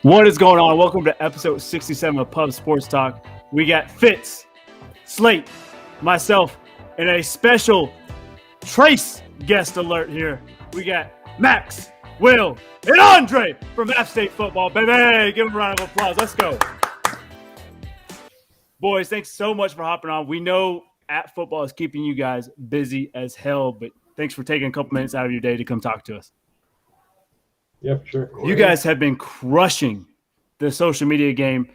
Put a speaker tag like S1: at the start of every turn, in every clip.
S1: What is going on? Welcome to episode 67 of Pub Sports Talk. We got Fitz, Slate, myself, and a special Trace guest alert here. We got Max, Will, and Andre from App State Football. Baby, give them a round of applause. Let's go. Boys, thanks so much for hopping on. We know App Football is keeping you guys busy as hell, but thanks for taking a couple minutes out of your day to come talk to us.
S2: Yeah, for sure.
S1: You guys have been crushing the social media game.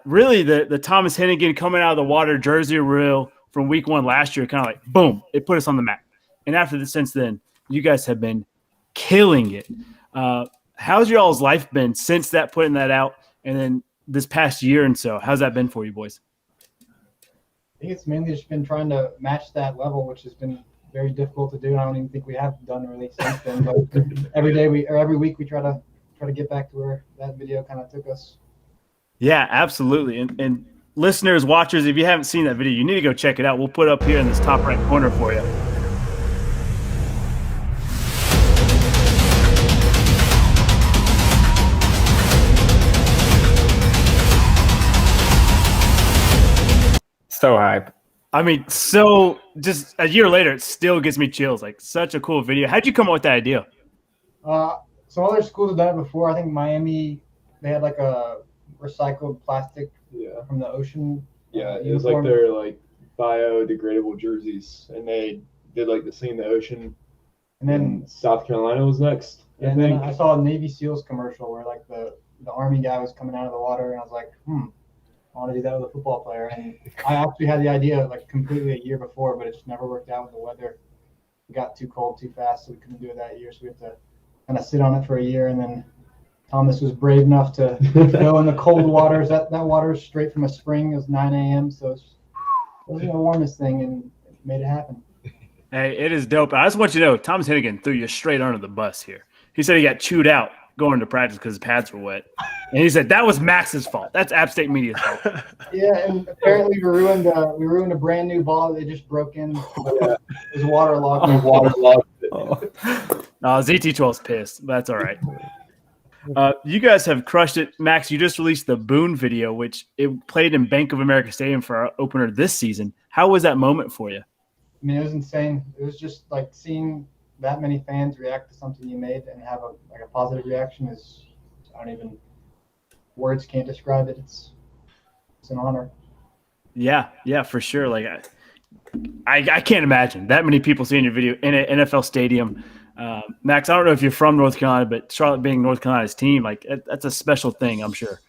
S1: Really, the Thomas Hennigan coming out of the water jersey reel from week one last year, kind of like, boom, it put us on the map. And after this, since then, you guys have been killing it. How's y'all's life been since that, putting that out, and then this past year and so? How's that been for you boys?
S3: I think it's mainly just been trying to match that level, which has been very difficult to do. I don't even think we have done really since then. But every week we try to get back to where that video kind of took us.
S1: Yeah, absolutely. And listeners, watchers, if you haven't seen that video, you need to go check it out. We'll put it up here in this top right corner for you.
S2: So hype.
S1: I mean, so just a year later, it still gives me chills. Like, such a cool video. How'd you come up with that idea?
S3: Some other schools have done it before. I think Miami, they had like a recycled plastic from the ocean.
S2: Yeah, it
S3: uniform.
S2: was like their biodegradable jerseys, and they did like the same in the ocean.
S3: And then
S2: South Carolina was next.
S3: And then I saw a Navy SEALs commercial where like the Army guy was coming out of the water, and I was like, I want to do that with a football player. And I actually had the idea like completely a year before, but it just never worked out with the weather. It got too cold too fast, so we couldn't do it that year. So we had to kind of sit on it for a year. And then Thomas was brave enough to go in the cold waters. That water is straight from a spring. It was 9 a.m., so it wasn't the warmest thing, and it made it happen.
S1: Hey, it is dope. I just want you to know, Thomas Hennigan threw you straight under the bus here. He said he got chewed out going to practice because his pads were wet. And he said that was Max's fault. That's App State Media's fault.
S3: Yeah, and apparently we ruined a brand new ball. They just broke in. It was waterlogged.
S1: ZT12's pissed, but that's all right. You guys have crushed it. Max, you just released the Boone video, which it played in Bank of America Stadium for our opener this season. How was that moment for you?
S3: I mean, it was insane. It was just like seeing that many fans react to something you made and have a positive reaction is, words can't describe it. It's an honor.
S1: Yeah, for sure. Like I can't imagine that many people seeing your video in an NFL stadium. Max, I don't know if you're from North Carolina, but Charlotte being North Carolina's team, like that's a special thing, I'm sure.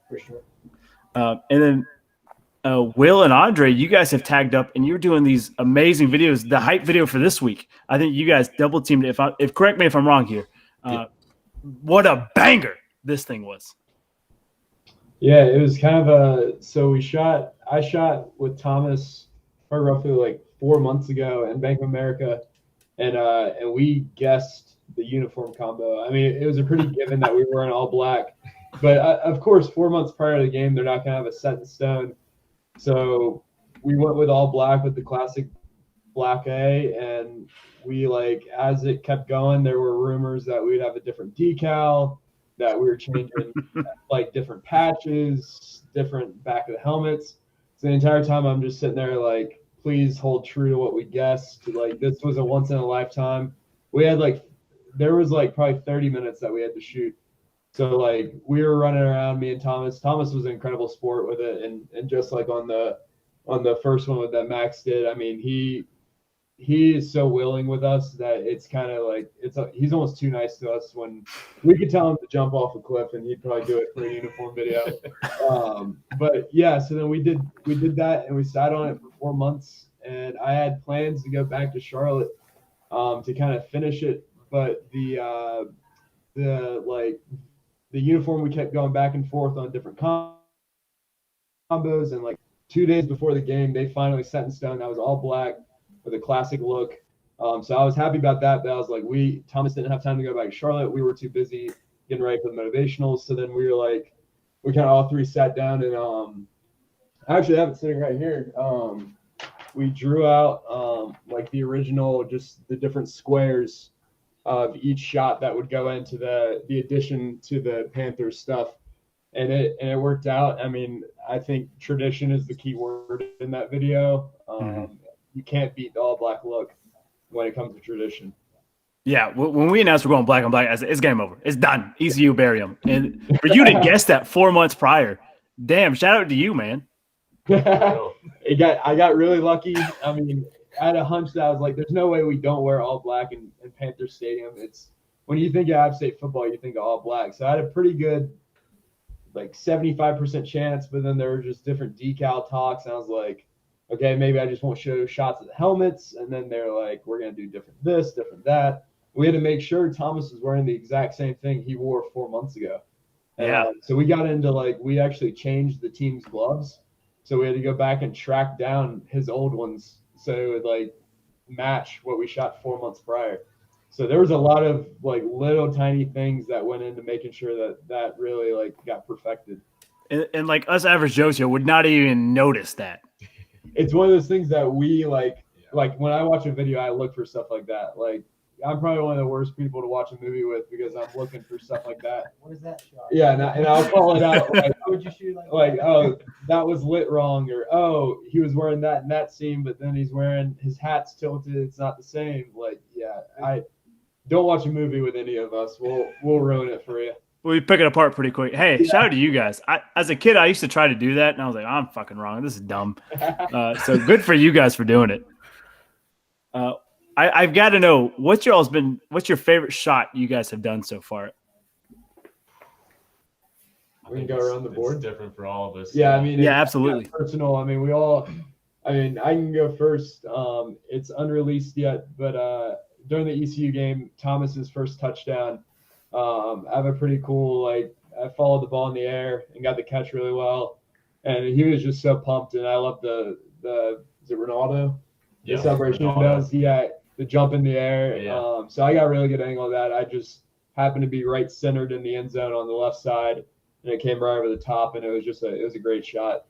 S3: For sure.
S1: And then Will and Andre, you guys have tagged up, and you're doing these amazing videos. The hype video for this week, I think you guys double teamed it. If correct me if I'm wrong here. What a banger this thing was.
S2: Yeah, it was kind of I shot with Thomas roughly like 4 months ago in Bank of America, and we guessed the uniform combo. I mean, it was a pretty given that we were in all black, but of course, 4 months prior to the game, they're not going to have a set in stone. So we went with all black with the classic black A, and we as it kept going, there were rumors that we'd have a different decal, that we were changing different patches, different back of the helmets. So the entire time I'm just sitting there please hold true to what we guessed. This was a once in a lifetime. We had there was probably 30 minutes that we had to shoot. So we were running around, me and Thomas. Thomas was an incredible sport with it, and just on the first one that Max did, I mean he is so willing with us that it's kind of he's almost too nice to us. When we could tell him to jump off a cliff and he'd probably do it for a uniform video. But yeah, so then we did that, and we sat on it for 4 months, and I had plans to go back to Charlotte to kind of finish it, but the uniform, we kept going back and forth on different combos, and 2 days before the game, they finally set in stone. That was all black with a classic look. So I was happy about that, but I was Thomas didn't have time to go back to Charlotte. We were too busy getting ready for the motivationals. So then we were we kind of all three sat down, and I actually have it sitting right here. We drew out the original, just the different squares of each shot that would go into the addition to the Panthers stuff. And it worked out. I mean, I think tradition is the key word in that video. You can't beat the all black look when it comes to tradition.
S1: Yeah, when we announced we're going black on black, I said, it's game over. It's done. ECU bury them. And for you to guess that 4 months prior, damn, shout out to you, man.
S2: I got really lucky. I mean, I had a hunch that I was like, there's no way we don't wear all black in Panther Stadium. It's when you think of App State football, you think of all black. So I had a pretty good, like 75% chance, but then there were just different decal talks. And I was like, okay, maybe I just won't show shots of the helmets. And then they're like, we're going to do different this, different that. We had to make sure Thomas was wearing the exact same thing he wore 4 months ago.
S1: Yeah.
S2: So we got into we actually changed the team's gloves. So we had to go back and track down his old ones so it would match what we shot 4 months prior. So there was a lot of little tiny things that went into making sure that really got perfected.
S1: And like us average Joes here would not even notice that.
S2: It's one of those things that we like when I watch a video, I look for stuff like that. I'm probably one of the worst people to watch a movie with because I'm looking for stuff like that.
S3: What is that shot?
S2: Yeah, and I'll call it out.
S3: How would you shoot
S2: oh, that was lit wrong, or oh, he was wearing that in that scene, but then he's wearing his hat's tilted. It's not the same. I don't watch a movie with any of us. We'll ruin it for you.
S1: We pick it apart pretty quick. Hey, shout out to you guys. As a kid, I used to try to do that, and I was like, I'm fucking wrong. This is dumb. So good for you guys for doing it. I've got to know what's your favorite shot you guys have done so far?
S2: We can go around the board.
S4: It's different for all of us.
S2: Yeah, I mean,
S1: absolutely.
S2: Personal. I mean, I can go first. It's unreleased yet, but during the ECU game, Thomas's first touchdown, I have a pretty cool, I followed the ball in the air and got the catch really well. And he was just so pumped. And I love the is it Ronaldo?
S4: Yeah,
S2: the celebration he does. Yeah, the jump in the air. Yeah. So I got a really good angle of that. I just happened to be right centered in the end zone on the left side. And it came right over the top, and it was a great shot.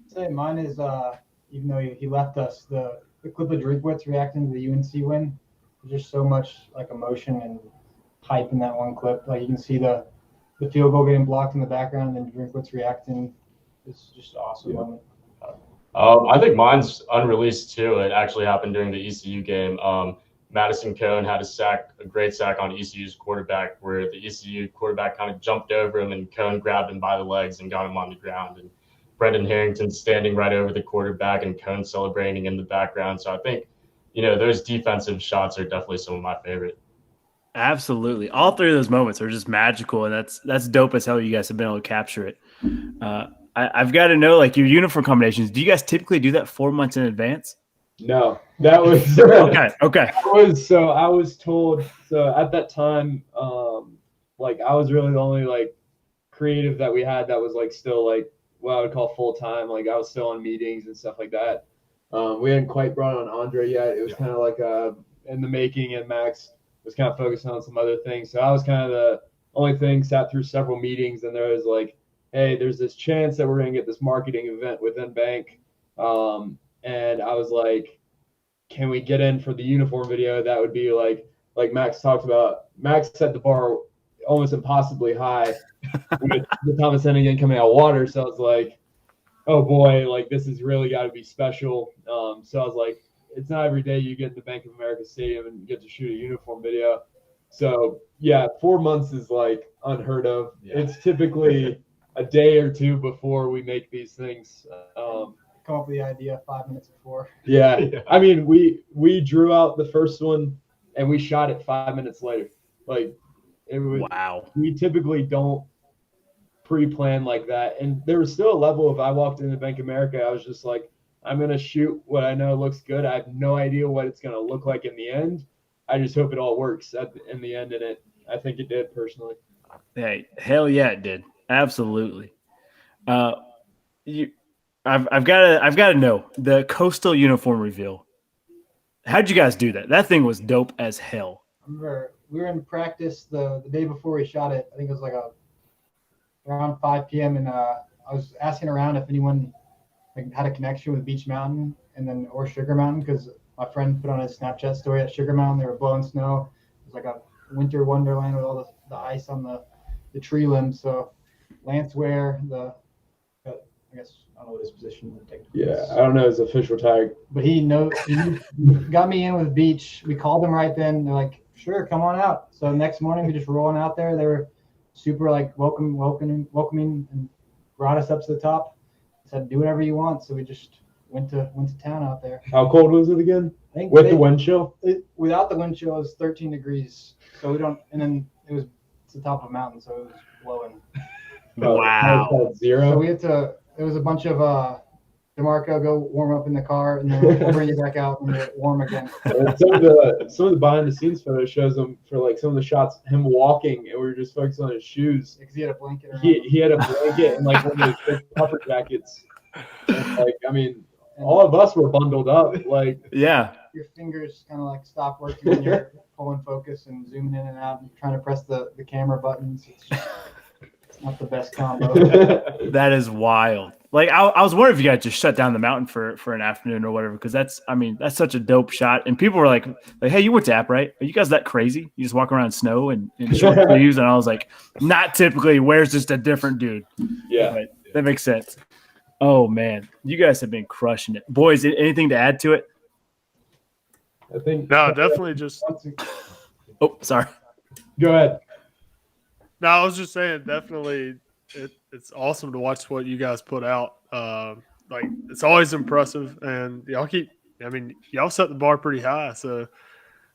S3: Say mine is even though he left us, the clip of Drinkwitz reacting to the UNC win. There's just so much emotion and hype in that one clip. You can see the field goal getting blocked in the background, and then Drinkwitz reacting. It's just an awesome moment.
S4: I think mine's unreleased too. It actually happened during the ECU game. Madison Cone had a great sack on ECU's quarterback, where the ECU quarterback kind of jumped over him and Cone grabbed him by the legs and got him on the ground. And Brendan Harrington standing right over the quarterback and Cone celebrating in the background. So I think, those defensive shots are definitely some of my favorite.
S1: Absolutely. All three of those moments are just magical, and that's dope as hell you guys have been able to capture it. I've got to know, your uniform combinations. Do you guys typically do that 4 months in advance?
S2: No, that was
S1: okay.
S2: I was told. So at that time, I was really the only creative that we had that was still what I would call full time. I was still on meetings and stuff like that. We hadn't quite brought on Andre yet. It was kind of in the making, and Max was kind of focused on some other things. So I was kind of the only thing. Sat through several meetings, and there was hey, there's this chance that we're going to get this marketing event within Bank. And I was like, can we get in for the uniform video? That would be like Max talked about. Max set the bar almost impossibly high with the Thomas Hennigan coming out of water. So I was like, oh boy, this has really got to be special. So I was like, it's not every day you get in the Bank of America Stadium and get to shoot a uniform video. So yeah, 4 months is unheard of. Yeah. It's typically a day or two before we make these things.
S3: Come up with the idea 5 minutes before.
S2: Yeah. I mean, we drew out the first one and we shot it 5 minutes later.
S1: Wow.
S2: We typically don't pre-plan like that. And there was still a level of I walked into Bank of America, I was just I'm going to shoot what I know looks good. I have no idea what it's going to look like in the end. I just hope it all works in the end. And I think it did personally.
S1: Hey, hell yeah, it did. Absolutely. I've got to know the Coastal uniform reveal. How'd you guys do that? That thing was dope as hell.
S3: I remember we were in practice the day before we shot it. I think it was around 5 p.m. and I was asking around if anyone had a connection with Beach Mountain or Sugar Mountain, because my friend put on his Snapchat story at Sugar Mountain. They were blowing snow. was like a winter wonderland with all the ice on the tree limbs. So Lance Ware, I guess I don't know what his position technically is.
S2: I don't know his official tag.
S3: But he got me in with Beach. We called them right then. They're like, sure, come on out. So next morning we just rolling out there. They were super like welcoming, and brought us up to the top. Said do whatever you want. So we just went to town out there.
S2: How cold was it again?
S3: I think
S2: With the wind chill?
S3: without the wind chill, it was 13 degrees. So we don't. And then it's the top of a mountain, so it was blowing.
S1: Wow.
S2: Zero.
S3: So we had to. It was a bunch of DeMarco, go warm up in the car, and then we'll bring you back out when you're warm again.
S2: Some of the behind the scenes photos shows them for like some of the shots him walking, and we were just focused on his shoes.
S3: Because he had a blanket.
S2: He had a blanket and like one of those big puffer jackets. And, like I mean, all of us were bundled up. Like
S1: Yeah.
S3: your fingers kind of like stop working when you're pulling focus and zooming in and out and trying to press the camera buttons. It's not the best combo.
S1: That is wild. Like I was wondering if you guys just shut down the mountain for an afternoon or whatever, because that's such a dope shot. And people were like, hey, you went to App, right? Are you guys that crazy? You just walk around in snow and short sleeves? And I was like, not typically. Where's just a different dude?
S2: Yeah,
S1: But that makes sense. Oh man, you guys have been crushing it, boys. Anything to add to it?
S2: I think.
S5: No, definitely just.
S1: Oh, sorry.
S2: Go ahead.
S5: No, I was just saying, definitely, it's awesome to watch what you guys put out. Like it's always impressive, and y'all y'all set the bar pretty high. So,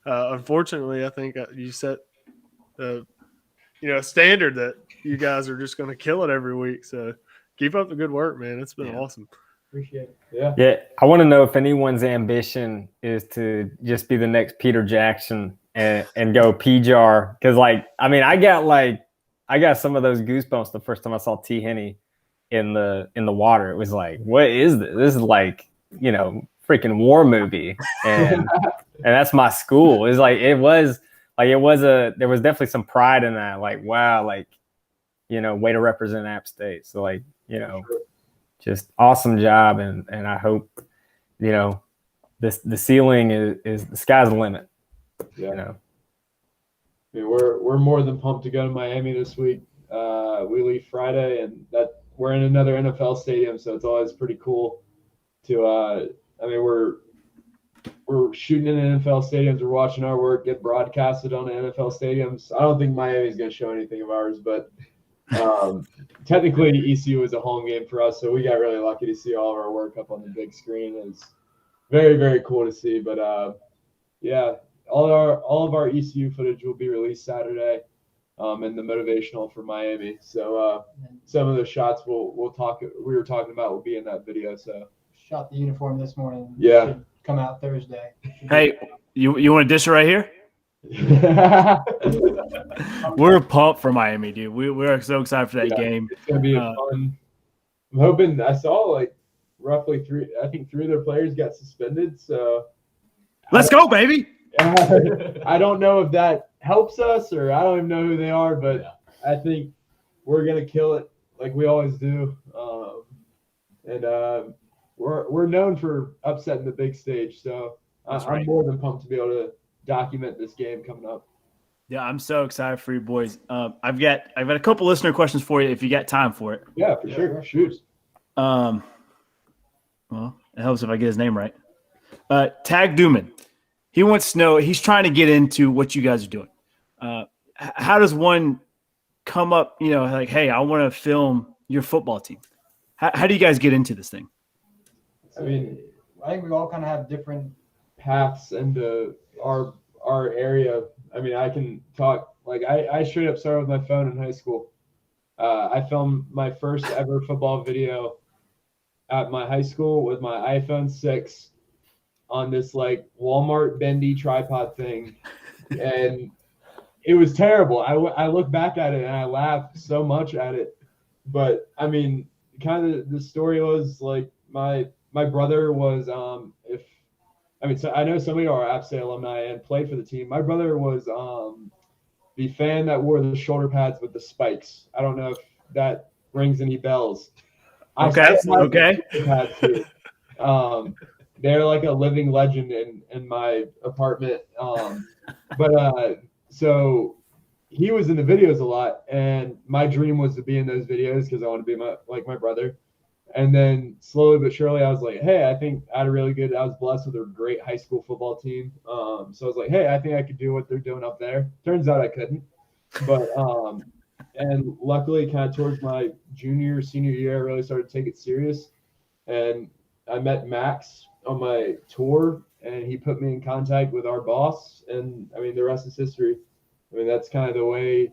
S5: unfortunately, I think you set a standard that you guys are just going to kill it every week. So, keep up the good work, man. It's been awesome.
S3: Appreciate it.
S2: Yeah.
S6: Yeah, I want to know if anyone's ambition is to just be the next Peter Jackson and go PJAR, because I got some of those goosebumps the first time I saw T. Henney in the water. It was like, what is this? This is like, freaking war movie, and that's my school. There was definitely some pride in that. Like, wow, like, way to represent App State. So like, just awesome job, and I hope, the ceiling is the sky's the limit.
S2: Yeah. I mean, we're more than pumped to go to Miami this week. We leave Friday, and that we're in another NFL stadium, so it's always pretty cool to. We're shooting in NFL stadiums. We're watching our work get broadcasted on the NFL stadiums. I don't think Miami's going to show anything of ours, but technically ECU is a home game for us, so we got really lucky to see all of our work up on the big screen. It's very, very cool to see. But yeah. All of our ECU footage will be released Saturday, and the motivational for Miami. So some of the shots we were talking about will be in that video. So
S3: Shot the uniform this morning.
S2: Yeah.
S3: Should come out Thursday.
S1: Hey, you want to dish it right here? We're pumped for Miami, dude. We're so excited for that game.
S2: It's gonna be fun. I'm hoping. I saw like roughly three of their players got suspended. So
S1: Let's go, baby.
S2: I don't know if that helps us, or I don't even know who they are, but I think we're gonna kill it like we always do. And we're known for upsetting the big stage, so I'm more than pumped to be able to document this game coming up.
S1: Yeah, I'm so excited for you boys. I've got a couple listener questions for you if you got time for it.
S2: Yeah, for sure. Shoot.
S1: Well, it helps if I get his name right. Tag Duman. He wants to know, he's trying to get into what you guys are doing. How does one come up, like, hey, I want to film your football team? How do you guys get into this thing?
S2: I mean,
S3: I think we all kind of have different
S2: paths into our area. I mean, I can talk, like, I straight up started with my phone in high school. I filmed my first ever football video at my high school with my iPhone 6 on this like Walmart bendy tripod thing, and it was terrible. I look back at it and I laugh so much at it, but I mean, kind of the story was like my brother was so I know some of you are App State alumni and played for the team. My brother was the fan that wore the shoulder pads with the spikes. I don't know if that rings any bells.
S1: Okay.
S2: Pads too. They're like a living legend in my apartment. so he was in the videos a lot, and my dream was to be in those videos because I want to be like my brother. And then slowly but surely, I was like, hey, I think I was blessed with a great high school football team. So I was like, hey, I think I could do what they're doing up there. Turns out I couldn't. But, and luckily kind of towards my senior year, I really started to take it serious. And I met Max on my tour, and he put me in contact with our boss. And I mean, the rest is history. I mean, that's kind of the way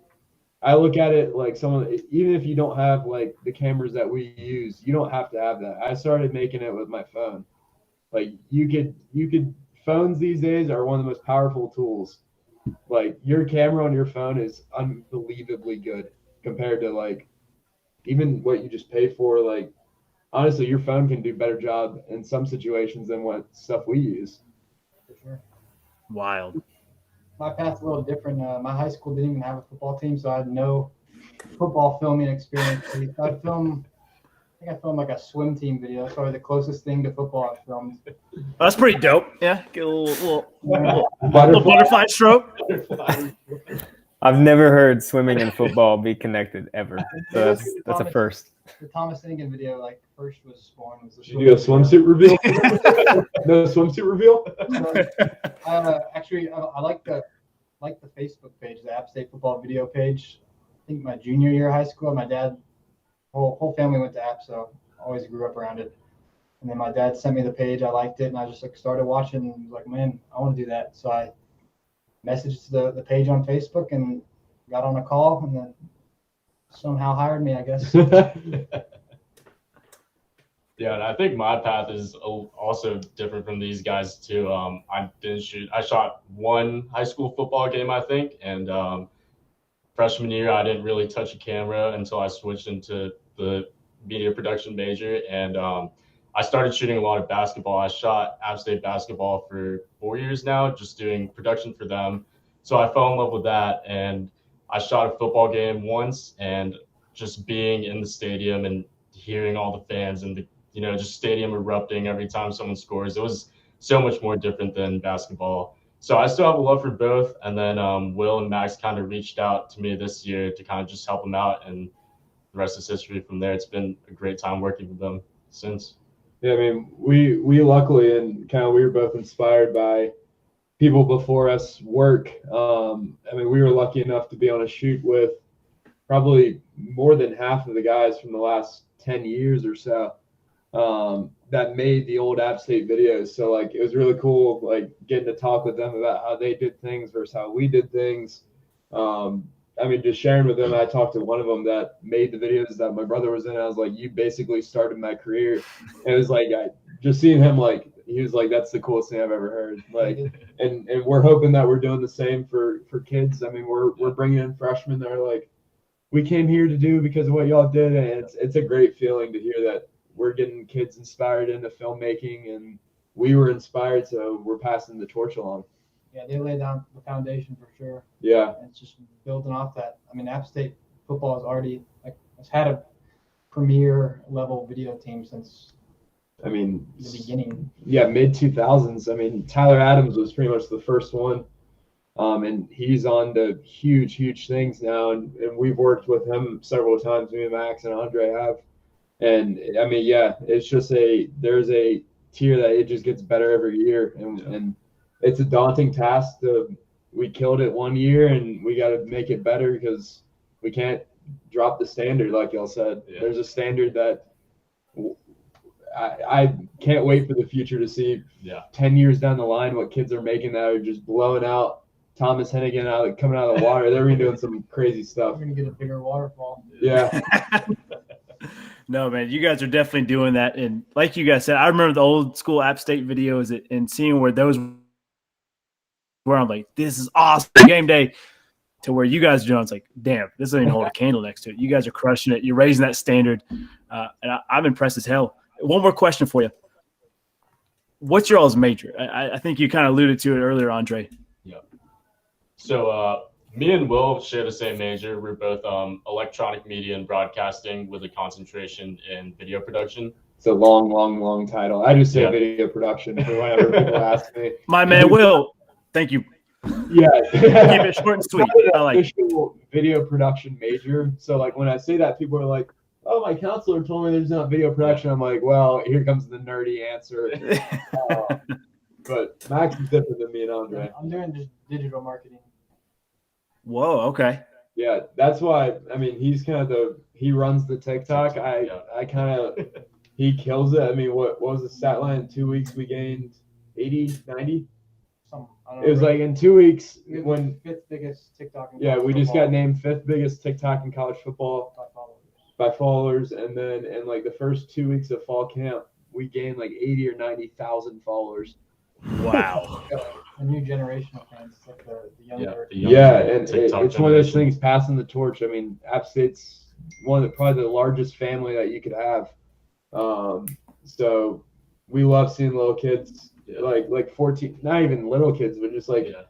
S2: I look at it. Like even if you don't have like the cameras that we use, you don't have to have that. I started making it with my phone. Like you could phones these days are one of the most powerful tools. Like your camera on your phone is unbelievably good compared to like even what you just pay for. Like honestly, your phone can do a better job in some situations than what stuff we use.
S3: For sure.
S1: Wild.
S3: My path's a little different. My high school didn't even have a football team, so I had no football filming experience. I think I filmed like a swim team video. That's probably the closest thing to football I've filmed.
S1: That's pretty dope. Yeah, get a little
S2: Butterfly.
S1: butterfly stroke.
S6: I've never heard swimming and football be connected ever. So that's a first.
S3: The Thomas Finnegan video, like first was spawned. Was the
S2: Did you do a swimsuit reveal? No swimsuit reveal?
S3: Actually, I like the Facebook page, the App State football video page. I think my junior year of high school, my dad, whole family went to App, so I always grew up around it. And then my dad sent me the page. I liked it, and I just like started watching. And was like, man, I want to do that. So I messaged the page on Facebook and got on a call, and then somehow hired me, I guess.
S4: Yeah, and I think my path is also different from these guys too. I shot one high school football game, I think, and freshman year I didn't really touch a camera until I switched into the media production major, and I started shooting a lot of basketball. I shot App State basketball for 4 years now, just doing production for them. So I fell in love with that, and I shot a football game once, and just being in the stadium and hearing all the fans and the just stadium erupting every time someone scores. It was so much more different than basketball. So I still have a love for both. And then Will and Max kind of reached out to me this year to kind of just help them out. And the rest is history from there. It's been a great time working with them since.
S2: Yeah, I mean, we luckily and kind of we were both inspired by people before us work. I mean, we were lucky enough to be on a shoot with probably more than half of the guys from the last 10 years or so. That made the old App State videos. So like it was really cool like getting to talk with them about how they did things versus how we did things. I mean, just sharing with them. I talked to one of them that made the videos that my brother was in. I was like, you basically started my career. And it was like just seeing him, like he was like, that's the coolest thing I've ever heard. Like, and we're hoping that we're doing the same for kids. I mean, we're bringing in freshmen that are like, we came here to do because of what y'all did, and it's a great feeling to hear that we're getting kids inspired into filmmaking, and we were inspired, so we're passing the torch along.
S3: Yeah, they laid down the foundation for sure.
S2: Yeah.
S3: And it's just building off that. I mean, App State football has already has had a premier level video team since
S2: the
S3: beginning.
S2: Yeah, mid 2000s. I mean, Tyler Adams was pretty much the first one. And he's on to huge things now, and we've worked with him several times. Me and Max and Andre have. And I mean, yeah, it's just there's a tier that it just gets better every year, and it's a daunting task. We killed it 1 year, and we got to make it better because we can't drop the standard, like y'all said. Yeah. There's a standard that I can't wait for the future to see. 10 years down the line, what kids are making that are just blowing out. Thomas Hennigan coming out of the water. They're doing some crazy stuff.
S3: We're gonna get a bigger waterfall.
S2: Yeah.
S1: No, man, you guys are definitely doing that. And like you guys said, I remember the old school App State videos and seeing where those were. I'm like, this is awesome game day. To where you guys are doing, it's like, damn, this doesn't even hold a candle next to it. You guys are crushing it. You're raising that standard. And I'm impressed as hell. One more question for you. What's your all's major? I think you kind of alluded to it earlier, Andre.
S4: Yeah. So me and Will share the same major. We're both electronic media and broadcasting with a concentration in video production.
S2: It's a long title. I just say video production for whenever people ask me.
S1: My man, Will, thank you.
S2: Yeah.
S1: Keep it short and sweet.
S2: Not an
S1: I like it.
S2: official video production major. So like when I say that, people are like, "Oh, my counselor told me there's not video production." I'm like, "Well, here comes the nerdy answer." But Max is different than me and Andre.
S3: I'm doing just digital marketing.
S1: Whoa. Okay.
S2: Yeah, that's why. I mean, he's kind of he runs the TikTok.
S4: Yeah.
S2: I kind of he kills it. I mean, what was the stat line? In 2 weeks we gained 80, 90.
S3: I don't
S2: It was
S3: know.
S2: like in 2 weeks
S3: We have
S2: when
S3: the fifth biggest TikTok. in
S2: yeah
S3: college
S2: we just
S3: football
S2: got named 5th biggest TikTok in college football
S3: by followers.
S2: by followers, and then in like the first 2 weeks of fall camp we gained like 80 or 90,000 followers.
S1: Wow.
S3: A new generation of fans, it's like the younger.
S4: the younger
S2: Yeah, and
S4: TikTok
S2: it's one of those
S4: generation.
S2: things passing the torch. I mean, App State's probably the largest family that you could have. So we love seeing little kids
S4: Yeah.
S2: like 14, not even little kids, but just like
S4: Yeah.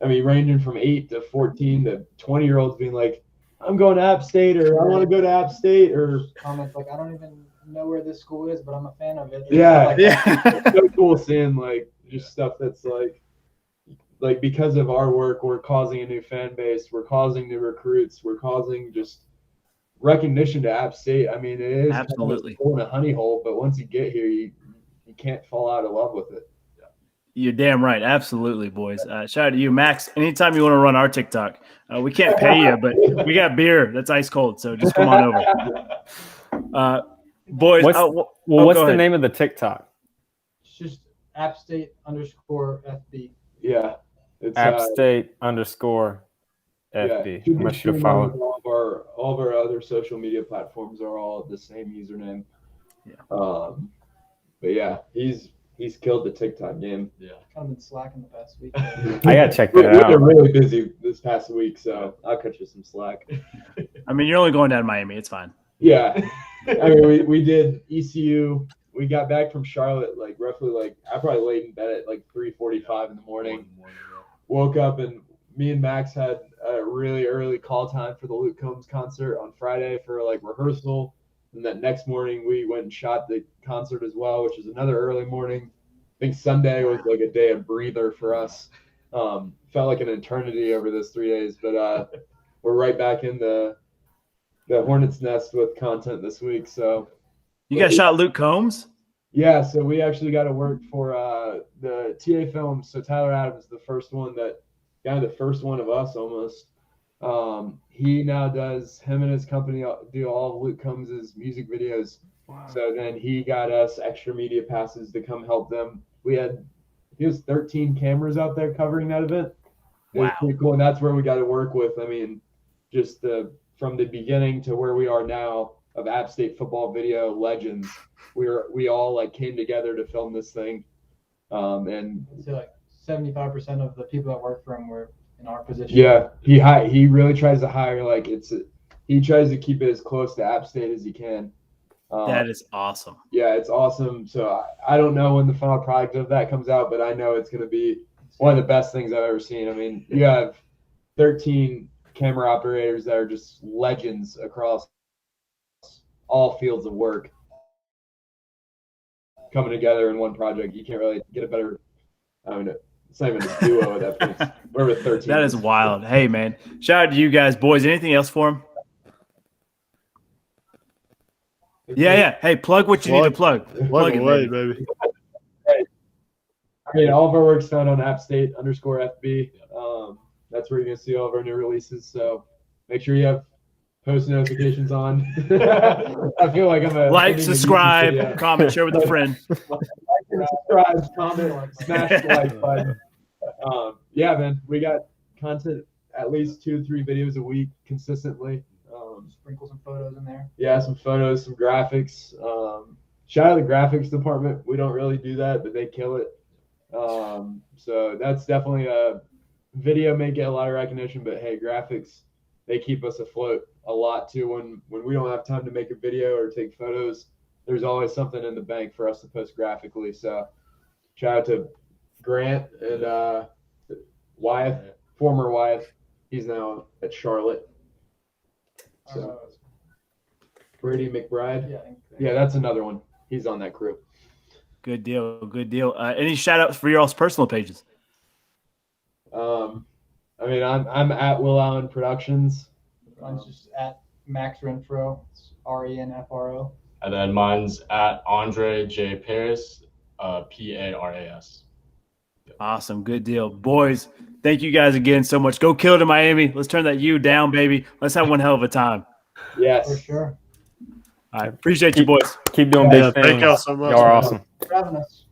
S2: I mean, ranging from 8 to 14 to 20-year-olds being like, "I'm going to App State," or "I want to go to App State," or
S3: Comments like, I don't even know where this school is, but I'm a fan of it.
S2: Yeah.
S3: Like,
S1: Yeah.
S2: it's so cool seeing like just stuff that's like because of our work, we're causing a new fan base, we're causing new recruits, we're causing just recognition to App State. I mean, it is
S1: Absolutely.
S2: kind of a honey hole, but once you get here, you can't fall out of love with it.
S1: You're damn right. Absolutely, boys. Shout out to you, Max. Anytime you want to run our TikTok, we can't pay you, but we got beer that's ice cold. So just come on over. Boys,
S6: What's,
S1: go
S6: what's the
S1: ahead.
S6: name of the TikTok?
S3: It's just App State _FB.
S2: Yeah, it's
S6: App State _FB.
S2: Yeah,
S6: I'm gonna shoot a follow.
S2: all of our other social media platforms are all the same username.
S1: Yeah.
S2: But yeah, he's killed the TikTok game.
S4: Yeah.
S3: Kind of been slacking the past week.
S6: I gotta check
S2: We've
S6: that
S2: been
S6: out.
S2: really busy this past week, so I'll cut you some slack.
S1: I mean, you're only going down to Miami. It's fine.
S2: Yeah, I mean, we did ECU. We got back from Charlotte like roughly like I probably laid in bed at like 3:45 in the morning. Woke up and me and Max had a really early call time for the Luke Combs concert on Friday for like rehearsal. And that next morning we went and shot the concert as well, which is another early morning. I think Sunday was like a day of breather for us. Felt like an eternity over those 3 days, but we're right back in the hornet's nest with content this week. So
S1: You guys shot Luke Combs?
S2: yeah, so we actually got to work for the TA Films. So Tyler Adams, the first one kind of the first one of us almost. He now does, him and his company do all of Luke Combs' music videos.
S1: Wow.
S2: So then he got us extra media passes to come help them. He was 13 cameras out there covering that event. It was
S1: Wow.
S2: pretty cool, and that's where we got to work with. I mean, just from the beginning to where we are now of App State football video legends. We all like came together to film this thing, and
S3: I'd say like 75% of the people that work for him were in our position.
S2: yeah, he really tries to hire he tries to keep it as close to App State as he can.
S1: That is awesome.
S2: Yeah, it's awesome. So I don't know when the final product of that comes out, but I know it's going to be one of the best things I've ever seen. I mean, you have 13 camera operators that are just legends across all fields of work coming together in one project. You can't really get a better, I mean, it's not even a duo at that point. We're with 13.
S1: That is wild. Hey, man. Shout out to you guys, boys. Anything else for him? Yeah. Hey, plug what you need to plug.
S5: Plug
S1: it,
S5: away,
S1: baby.
S5: baby.
S2: I mean, all of our work's found on App State _FB. That's where you're going to see all of our new releases. So make sure you have post notifications on. I feel like I'm
S1: Like, subscribe, comment, share with a friend.
S2: Subscribe, comment, smash the like button. Yeah, man, we got content at least 2 to 3 videos a week consistently.
S3: Sprinkle some photos in there.
S2: Yeah, some photos, some graphics. Shout out to the graphics department. We don't really do that, but they kill it. So that's definitely a video may get a lot of recognition, but hey, graphics, they keep us afloat a lot too. When we don't have time to make a video or take photos, there's always something in the bank for us to post graphically. So shout out to Grant and Wyeth, former Wyeth. He's now at Charlotte. So Brady McBride.
S3: Yeah, I think
S2: Yeah, that's another one. He's on that crew.
S1: Good deal. Any shout outs for your all's personal pages?
S2: I mean, I'm at Will Allen Productions.
S3: Mine's just at Max Renfro. It's RENFRO.
S4: And then mine's at Andre J. Paris, Paras.
S1: Awesome. Good deal. Boys, thank you guys again so much. Go kill it in Miami. Let's turn that U down, baby. Let's have one hell of a time.
S2: Yes.
S3: For sure.
S1: I appreciate you, boys.
S6: Keep doing big
S5: Yeah,
S6: things.
S5: thank y'all so much.
S6: Y'all are awesome.
S3: For having us.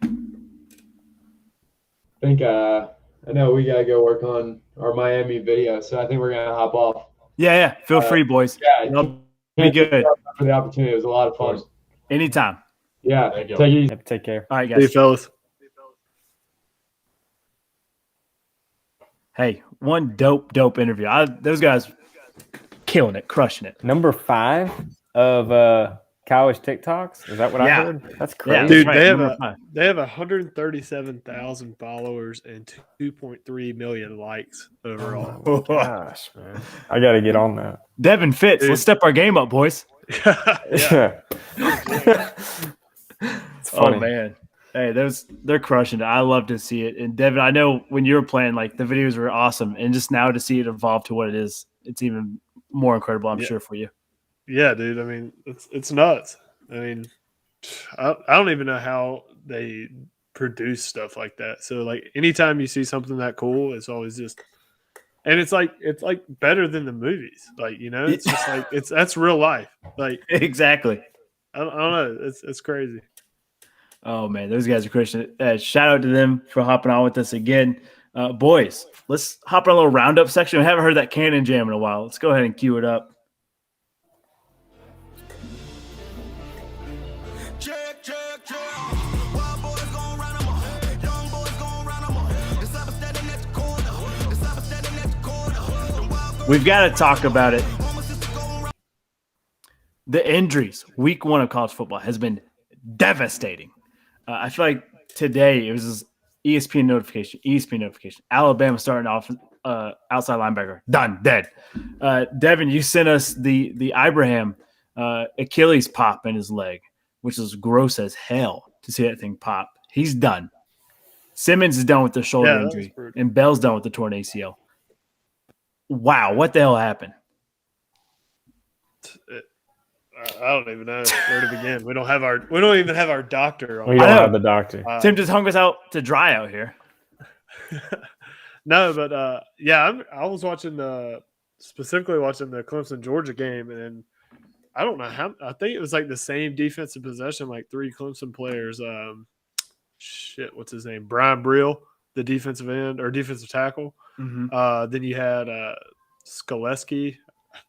S2: I think I know we gotta go work on our Miami video, so I think we're gonna hop off.
S1: Yeah. Feel free, boys.
S2: Yeah,
S1: Y'all be good.
S2: for the opportunity. It was a lot of fun.
S1: Anytime.
S2: Yeah,
S4: Thank you.
S2: take it easy.
S6: Yep, take care.
S1: All right,
S5: See you,
S1: guys.
S5: fellas.
S1: Hey, one dope interview. Those guys killing it, crushing it.
S6: Number 5 of college TikToks. Is that what I
S1: Yeah.
S6: heard? That's
S1: Yeah,
S6: crazy.
S5: Dude,
S1: right,
S5: they have
S1: number 5.
S5: They have 137,000 followers and 2.3 million likes overall.
S6: Oh, gosh, man. I got to get on that.
S1: Devin Fitz.
S5: Dude.
S1: Let's step our game up, boys.
S5: Yeah.
S6: It's funny.
S1: Oh man. Hey, they're crushing it. I love to see it. And Devin, I know when you were playing, like the videos were awesome. And just now to see it evolve to what it is, it's even more incredible, I'm
S5: Yeah.
S1: sure, for you.
S5: Yeah, dude. I mean, it's nuts. I mean, I don't even know how they produce stuff like that. So like anytime you see something that cool, it's always just and it's like better than the movies. Like, you know, it's just like that's real life. Like
S1: Exactly.
S5: I don't know. It's crazy.
S1: Oh man, those guys are crushing it. Shout out to them for hopping on with us again. Boys, let's hop on a little roundup section. We haven't heard that Cannon Jam in a while. Let's go ahead and cue it up. We've got to talk about it. The injuries, week 1 of college football, has been devastating. I feel like today it was this ESPN notification. Alabama starting off outside linebacker, done, dead. Devin, you sent us the Ibrahim Achilles pop in his leg, which is gross as hell to see that thing pop. He's done. Simmons is done with the shoulder
S5: Yeah, that was
S1: injury,
S5: brutal.
S1: and Bell's done with the torn ACL. Wow, what the hell happened?
S5: I don't even know where to begin. We don't even have our doctor
S6: We
S5: on.
S6: don't
S1: I know.
S6: have the doctor.
S1: Tim just hung us out to dry out here.
S5: No, but yeah, I was specifically watching the Clemson Georgia game, and I don't know how. I think it was like the same defensive possession, like 3 Clemson players. What's his name? Brian Brill, the defensive end or defensive tackle.
S1: Mm-hmm.
S5: Then you had Skoleski.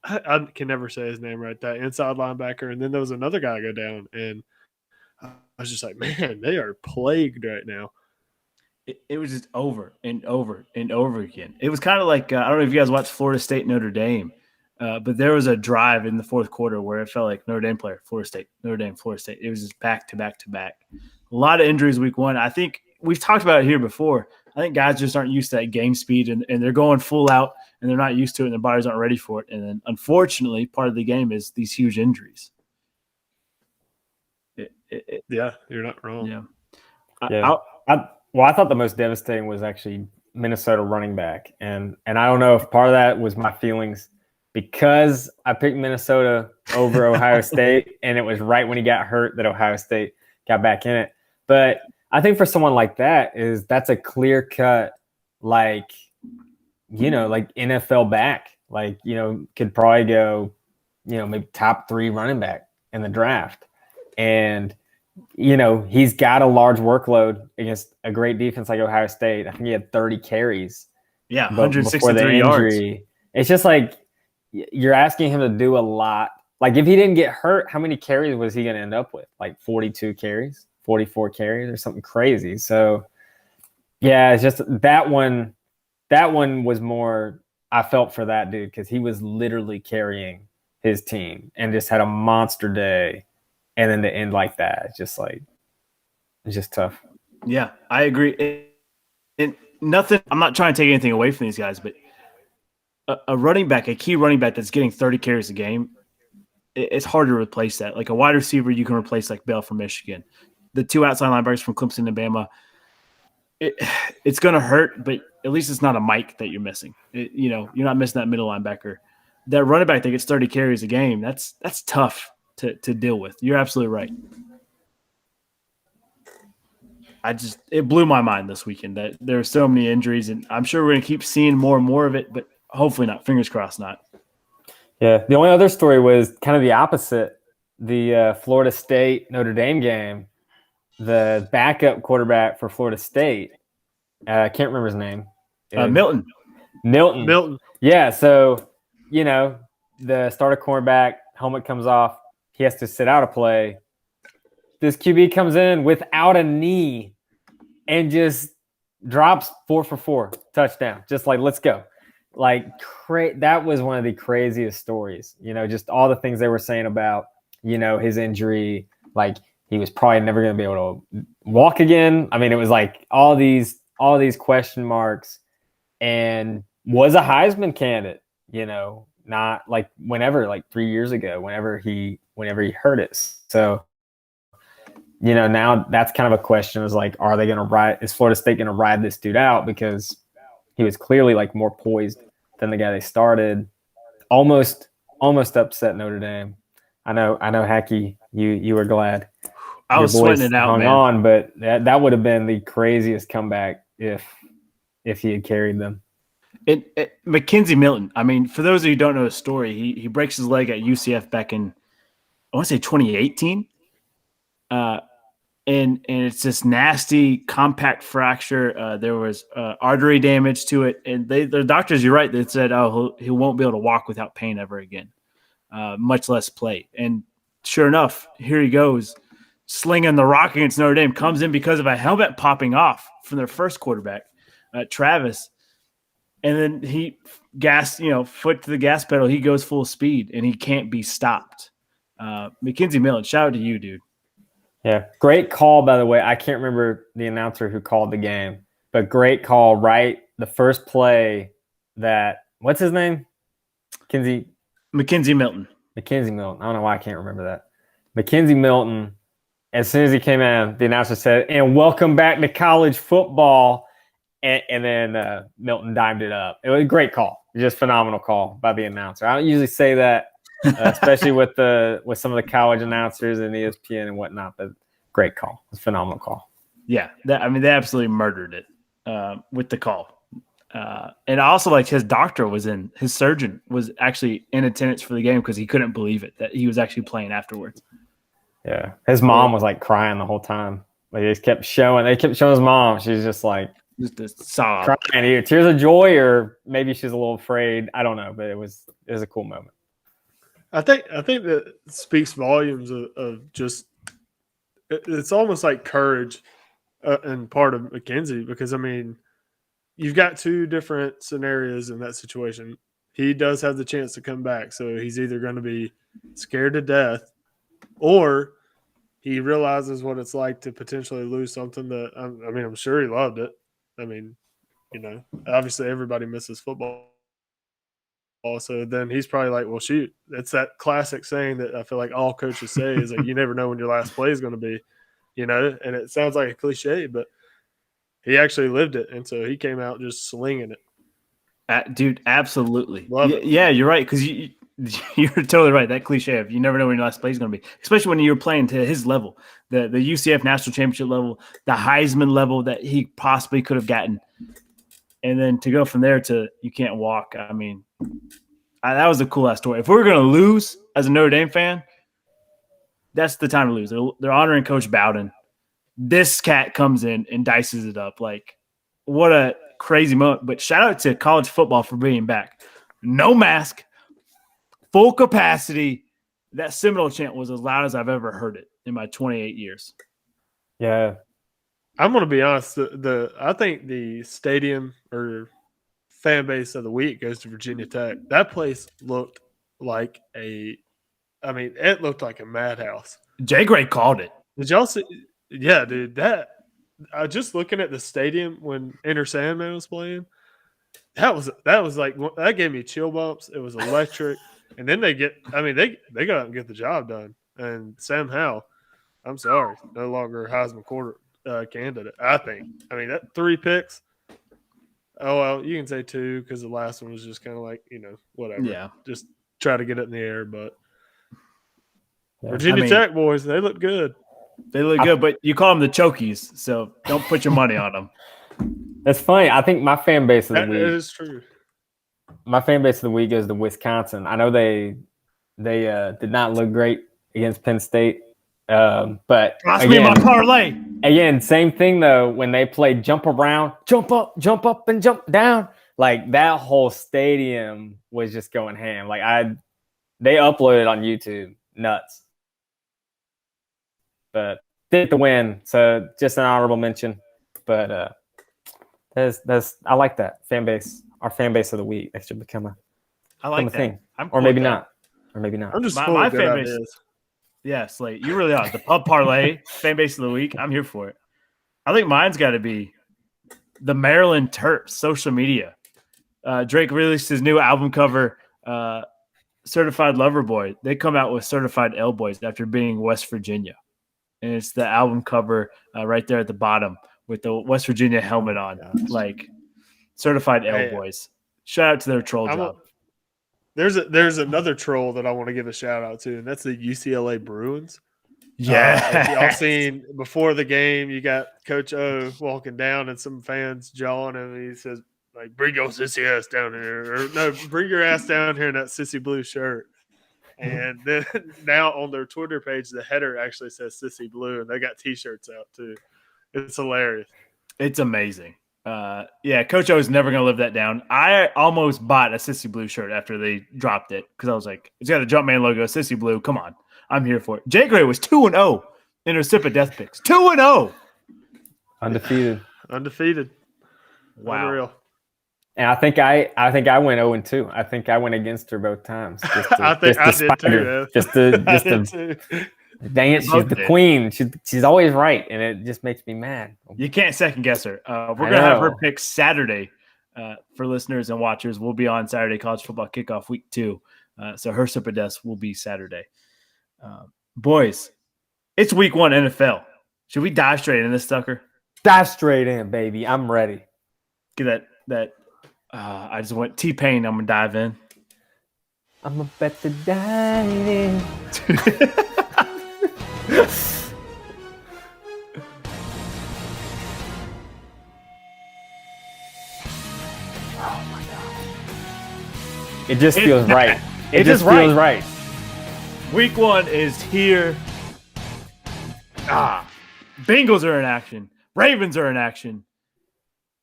S5: I can never say his name right. That inside linebacker, and then there was another guy go down, and I was just like, man, they are plagued right now.
S1: It was just over and over and over again. It was kind of like I don't know if you guys watched Florida State Notre Dame, but there was a drive in the fourth quarter where it felt like Notre Dame player, Florida State, Notre Dame, Florida State. It was just back to back to back. A lot of injuries week 1. I think we've talked about it here before. I think guys just aren't used to that game speed, and they're going full out, and they're not used to it, and their bodies aren't ready for it. And then, unfortunately, part of the game is these huge injuries.
S5: Yeah, you're not wrong.
S1: Yeah.
S6: Yeah. I thought the most devastating was actually Minnesota running back. And I don't know if part of that was my feelings because I picked Minnesota over Ohio State, and it was right when he got hurt that Ohio State got back in it. But I think for someone like that's a clear cut, like NFL back, could probably go, maybe top 3 running back in the draft. And, he's got a large workload against a great defense like Ohio State. I think he had 30 carries.
S1: Yeah,
S6: before the
S1: 163 yards.
S6: It's just like you're asking him to do a lot. Like if he didn't get hurt, how many carries was he going to end up with? Like 42 carries, 44 carries or something crazy. So yeah, it's just that one was more, I felt for that dude because he was literally carrying his team and just had a monster day. And then to end like that, it's just tough.
S1: Yeah, I agree. And nothing, I'm not trying to take anything away from these guys, but a running back, a key running back that's getting 30 carries a game, it's hard to replace that. Like a wide receiver, you can replace like Bell from Michigan. The 2 outside linebackers from Clemson and Bama, it's going to hurt, but at least it's not a Mike that you're missing. You're not missing that middle linebacker. That running back that gets 30 carries a game, that's tough to deal with. You're absolutely right. It blew my mind this weekend that there are so many injuries, and I'm sure we're going to keep seeing more and more of it, but hopefully not. Fingers crossed not.
S6: Yeah, the only other story was kind of the opposite. The Florida State Notre Dame game, the backup quarterback for Florida State, I can't remember his name.
S1: Milton.
S5: Milton.
S6: Yeah, so, the starter cornerback, helmet comes off. He has to sit out a play. This QB comes in without a knee and just drops 4 for 4, touchdown. Just like, let's go. Like, that was one of the craziest stories. Just all the things they were saying about, his injury. Like, he was probably never going to be able to walk again. I mean, it was like all these question marks, and was a Heisman candidate, not like whenever, like 3 years ago, whenever he hurt it. So, now that's kind of a question, is like, is Florida State going to ride this dude out? Because he was clearly like more poised than the guy they started. Almost upset Notre Dame. I know, Hacky, you were glad.
S1: I was sweating it out,
S6: hung
S1: man.
S6: on, but that would have been the craziest comeback if he had carried them.
S1: Mackenzie Milton. I mean, for those of you who don't know his story, he breaks his leg at UCF back in, I want to say 2018. And it's this nasty compact fracture. There was artery damage to it, and the doctors, you're right, they said, he won't be able to walk without pain ever again, much less play. And sure enough, here he goes, slinging the rock against Notre Dame. Comes in because of a helmet popping off from their first quarterback, Travis, and then he foot to the gas pedal. He goes full speed, and he can't be stopped. Mackenzie Milton, shout out to you, dude.
S6: Yeah, great call, by the way. I can't remember the announcer who called the game, but great call, right? The first play what's his name?
S1: Mackenzie Milton.
S6: Mackenzie Milton. I don't know why I can't remember that. Mackenzie Milton, as soon as he came in, the announcer said, "And welcome back to college football." And then Milton dimed it up. It was a great call. Just phenomenal call by the announcer. I don't usually say that. Especially with some of the college announcers and ESPN and whatnot, but great call. It's a phenomenal call.
S1: Yeah, they absolutely murdered it with the call. And I also like his surgeon was actually in attendance for the game because he couldn't believe it that he was actually playing afterwards.
S6: Yeah, his mom was like crying the whole time. Like they kept showing his mom. She's just like
S1: just a sob,
S6: crying, either tears of joy or maybe she's a little afraid. I don't know, but it was a cool moment.
S5: I think that speaks volumes of just it's almost like courage and part of Mackenzie, because I mean, you've got two different scenarios in that situation. He does have the chance to come back, so he's either going to be scared to death, or he realizes what it's like to potentially lose something that I'm sure he loved it. I mean, obviously everybody misses football. Also, then he's probably like, well, shoot, it's that classic saying that I feel like all coaches say is like, you never know when your last play is going to be, and it sounds like a cliche, but he actually lived it. And so he came out just slinging it.
S1: Dude, absolutely.
S5: Love it.
S1: Yeah, you're right. Because you're totally right. That cliche of you never know when your last play is going to be, especially when you're playing to his level, the UCF national championship level, the Heisman level that he possibly could have gotten. And then to go from there to you can't walk. I mean, that was a cool ass story. If we were going to lose as a Notre Dame fan, that's the time to lose. They're honoring Coach Bowden. This cat comes in and dices it up. Like, what a crazy moment. But shout out to college football for being back. No mask, full capacity. That Seminole chant was as loud as I've ever heard it in my 28 years.
S6: Yeah.
S5: I'm going to be honest. I think the stadium or fan base of the week goes to Virginia Tech. That place looked like it looked like a madhouse.
S1: Jay Gray called it.
S5: Did y'all see? Yeah, dude. Just looking at the stadium when Enter Sandman was playing, that was like, that gave me chill bumps. It was electric. And then they go out and get the job done. And Sam Howell, I'm sorry, no longer Heisman candidate. I think. I mean, that 3 picks. Oh well, you can say 2 because the last one was just kind of like whatever.
S1: Yeah.
S5: Just try to get it in the air. But
S6: Yeah.
S5: Virginia Tech boys, they look good.
S1: They look good, but you call them the Chokies, so don't put your money on them.
S6: That's funny. I think my fan base of the
S5: That
S6: week.
S5: is true.
S6: My fan base of the week is the Wisconsin. I know they did not look great against Penn State, but
S1: Lost me my parlay.
S6: again, same thing though. When they played jump around, jump up, and jump down, like that whole stadium was just going ham. Like they uploaded on YouTube, nuts. But did the win, so just an honorable mention. But that's I like that fan base. Our fan base of the week. That should become a thing,
S1: I'm
S6: or
S1: cool
S6: maybe
S1: with that.
S6: not, or maybe not.
S5: I'm just
S1: My-
S5: full
S1: my
S5: of good
S1: fan base-
S5: ideas.
S1: Yeah, Slate, you really are. The pub parlay fan base of the week. I'm here for it. I think mine's got to be the Maryland Terps social media. Drake released his new album cover, Certified Lover Boy. They come out with Certified L Boys after being West Virginia. And it's the album cover right there at the bottom with the West Virginia helmet on, like Certified L
S5: Hey,
S1: Boys. Shout out to their troll job.
S5: There's another troll that I want to give a shout out to, and that's the UCLA Bruins. If
S1: Yeah.
S5: y'all seen before the game, you got Coach O walking down and some fans jawing him, and he says, like, bring your sissy ass down here. Or no, bring your ass down here in that sissy blue shirt. And then now on their Twitter page, the header actually says sissy blue, and they got T-shirts out too. It's hilarious.
S1: It's amazing. Yeah, Coach O is never going to live that down. I almost bought a Sissy Blue shirt after they dropped it because I was like, it's got a Jumpman logo, Sissy Blue. Come on. I'm here for it. Jay Gray was 2-0 in her sip of death picks. 2-0.
S6: Undefeated.
S1: Wow.
S5: Unreal.
S6: And I think I went 0-2. I think I went against her both times.
S5: I think I did too. Yeah.
S6: Just
S5: I
S6: to
S5: did too.
S6: dang it, she's
S1: Both
S6: the
S1: did.
S6: queen. She's always right, and it just makes me mad.
S1: You can't second guess her. We're
S6: I
S1: going to have her
S6: know.
S1: pick Saturday for listeners and watchers. We'll be on Saturday, college football kickoff week 2. So her sip of death will be Saturday. Boys, it's week 1 NFL. Should we dive straight into this sucker?
S6: Dive straight in, baby. I'm ready.
S1: Get that. I just went T-Pain. I'm going to dive in.
S6: I'm about to dive in. It just feels right. It
S1: just
S6: just feels right.
S1: Week 1 is here. Bengals are in action. Ravens are in action.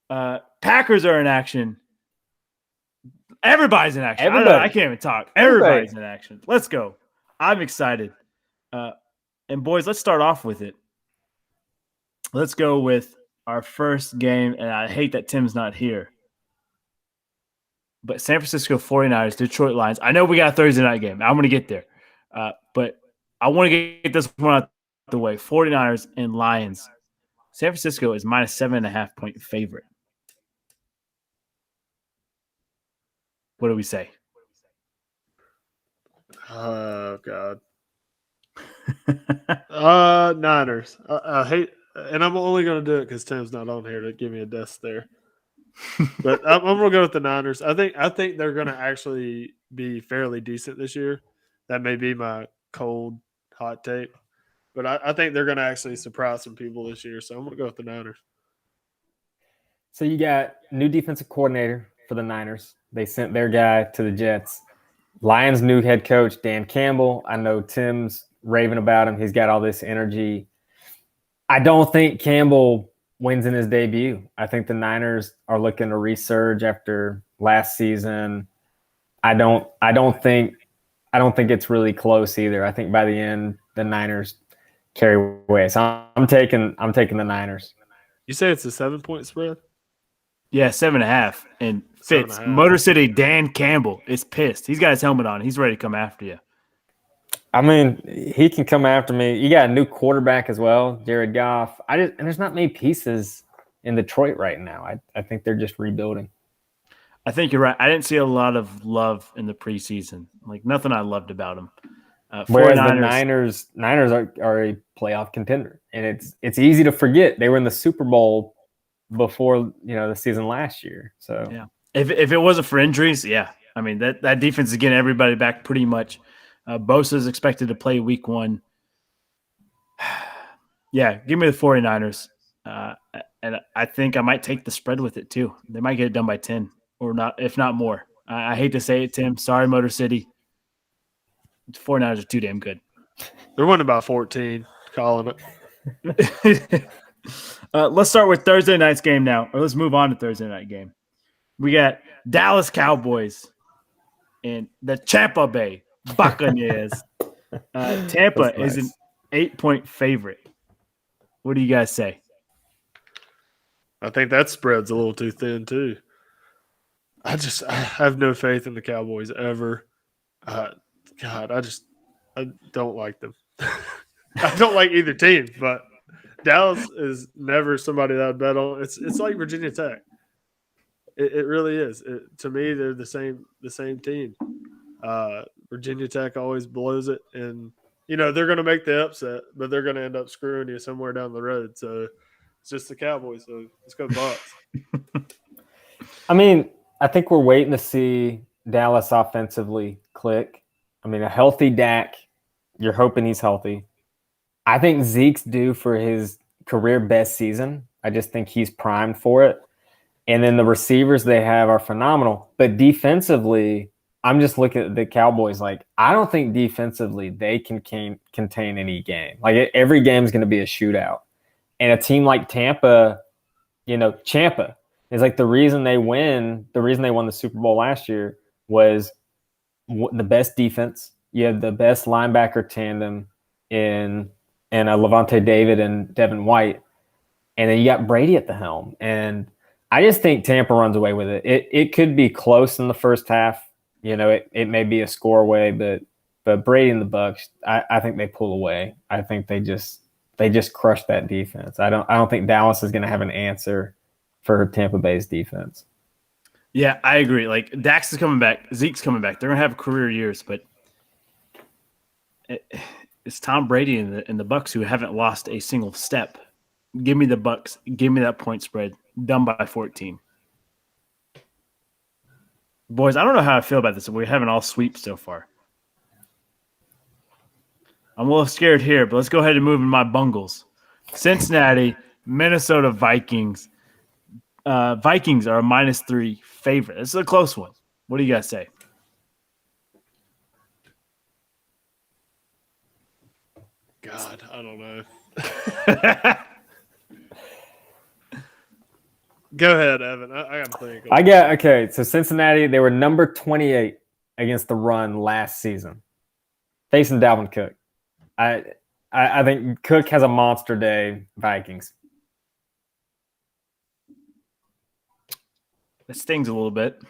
S1: Packers are in action. Everybody's in action. I can't even talk. Everybody's in action. Let's go. I'm excited. And boys, let's start off with it. Let's go with our first game. And I hate that Tim's not here. But San Francisco 49ers, Detroit Lions. I know we got a Thursday night game. I'm going to get there. But I want to get this one out the way. 49ers and Lions. San Francisco is minus 7.5 point favorite. What do we say?
S5: Oh God. Niners. I hate, and I'm only going to do it because Tim's not on here to give me a desk there. But I'm going to go with the Niners. I think they're going to actually be fairly decent this year. That may be my cold hot take, but I think they're going to actually surprise some people this year. So I'm going to go with the Niners.
S6: So you got new defensive coordinator for the Niners. They sent their guy to the Jets. Lions' new head coach, Dan Campbell. I know Tim's raving about him. He's got all this energy. I don't think Campbell wins in his debut. I think the Niners are looking to resurge after last season. I don't think it's really close either. I think by the end the Niners carry away. So I'm taking the Niners.
S5: You say it's a 7-point spread?
S1: Yeah, 7.5. And Fitz,
S5: 7.5.
S1: Motor City Dan Campbell is pissed. He's got his helmet on. He's ready to come after you.
S6: I mean, he can come after me. You got a new quarterback as well, Jared Goff. And there's not many pieces in Detroit right now. I think they're just rebuilding.
S1: I think you're right. I didn't see a lot of love in the preseason. Like, nothing I loved about him.
S6: Whereas the
S1: 49ers.
S6: Niners are a playoff contender, and it's easy to forget they were in the Super Bowl before the season last year. So
S1: Yeah. If it wasn't for injuries, yeah. I mean, that defense is getting everybody back pretty much. Bosa is expected to play week 1. Yeah, give me the 49ers. And I think I might take the spread with it too. They might get it done by 10 or not, if not more. I hate to say it, Tim. Sorry, Motor City. The 49ers are too damn good.
S5: They're winning by 14, calling
S1: it. Let's start with Thursday night's game now, or let's move on to Thursday night game. We got Dallas Cowboys and the Tampa Bay Buccaneers. Tampa is an 8-point favorite. What do you guys say?
S5: I think that spread's a little too thin too. I have no faith in the Cowboys ever. God, I don't like them. I don't like either team, but Dallas is never somebody that I'd bet on. It's like Virginia Tech. It really is. To me, they're the same team. Virginia Tech always blows it, and they're going to make the upset, but they're going to end up screwing you somewhere down the road. So it's just the Cowboys. So let's go Bucks.
S6: I mean, I think we're waiting to see Dallas offensively click. I mean, a healthy Dak, you're hoping he's healthy. I think Zeke's due for his career best season. I just think he's primed for it. And then the receivers they have are phenomenal. But defensively, I'm just looking at the Cowboys like, I don't think defensively they can contain any game. Like every game is going to be a shootout. And a team like Tampa, Champa is like the reason they won the Super Bowl last year was the best defense. You have the best linebacker tandem in Levante David and Devin White. And then you got Brady at the helm. And I just think Tampa runs away with it. It could be close in the first half. It may be a score away, but Brady and the Bucs, I think they pull away. I think they just crush that defense. I don't think Dallas is going to have an answer for Tampa Bay's defense.
S1: Yeah, I agree. Like Dax is coming back, Zeke's coming back. They're going to have career years, but it's Tom Brady and the Bucs who haven't lost a single step. Give me the Bucs. Give me that point spread. Done by 14. Boys, I don't know how I feel about this. We haven't all sweeps so far. I'm a little scared here, but let's go ahead and move in my bungles. Cincinnati, Minnesota Vikings. Vikings are a -3 favorite. This is a close one. What do you guys say?
S5: God, I don't know. Go ahead, Evan. I got to think.
S6: So Cincinnati, they were number 28 against the run last season, facing Dalvin Cook. I think Cook has a monster day. Vikings.
S1: It stings a little bit.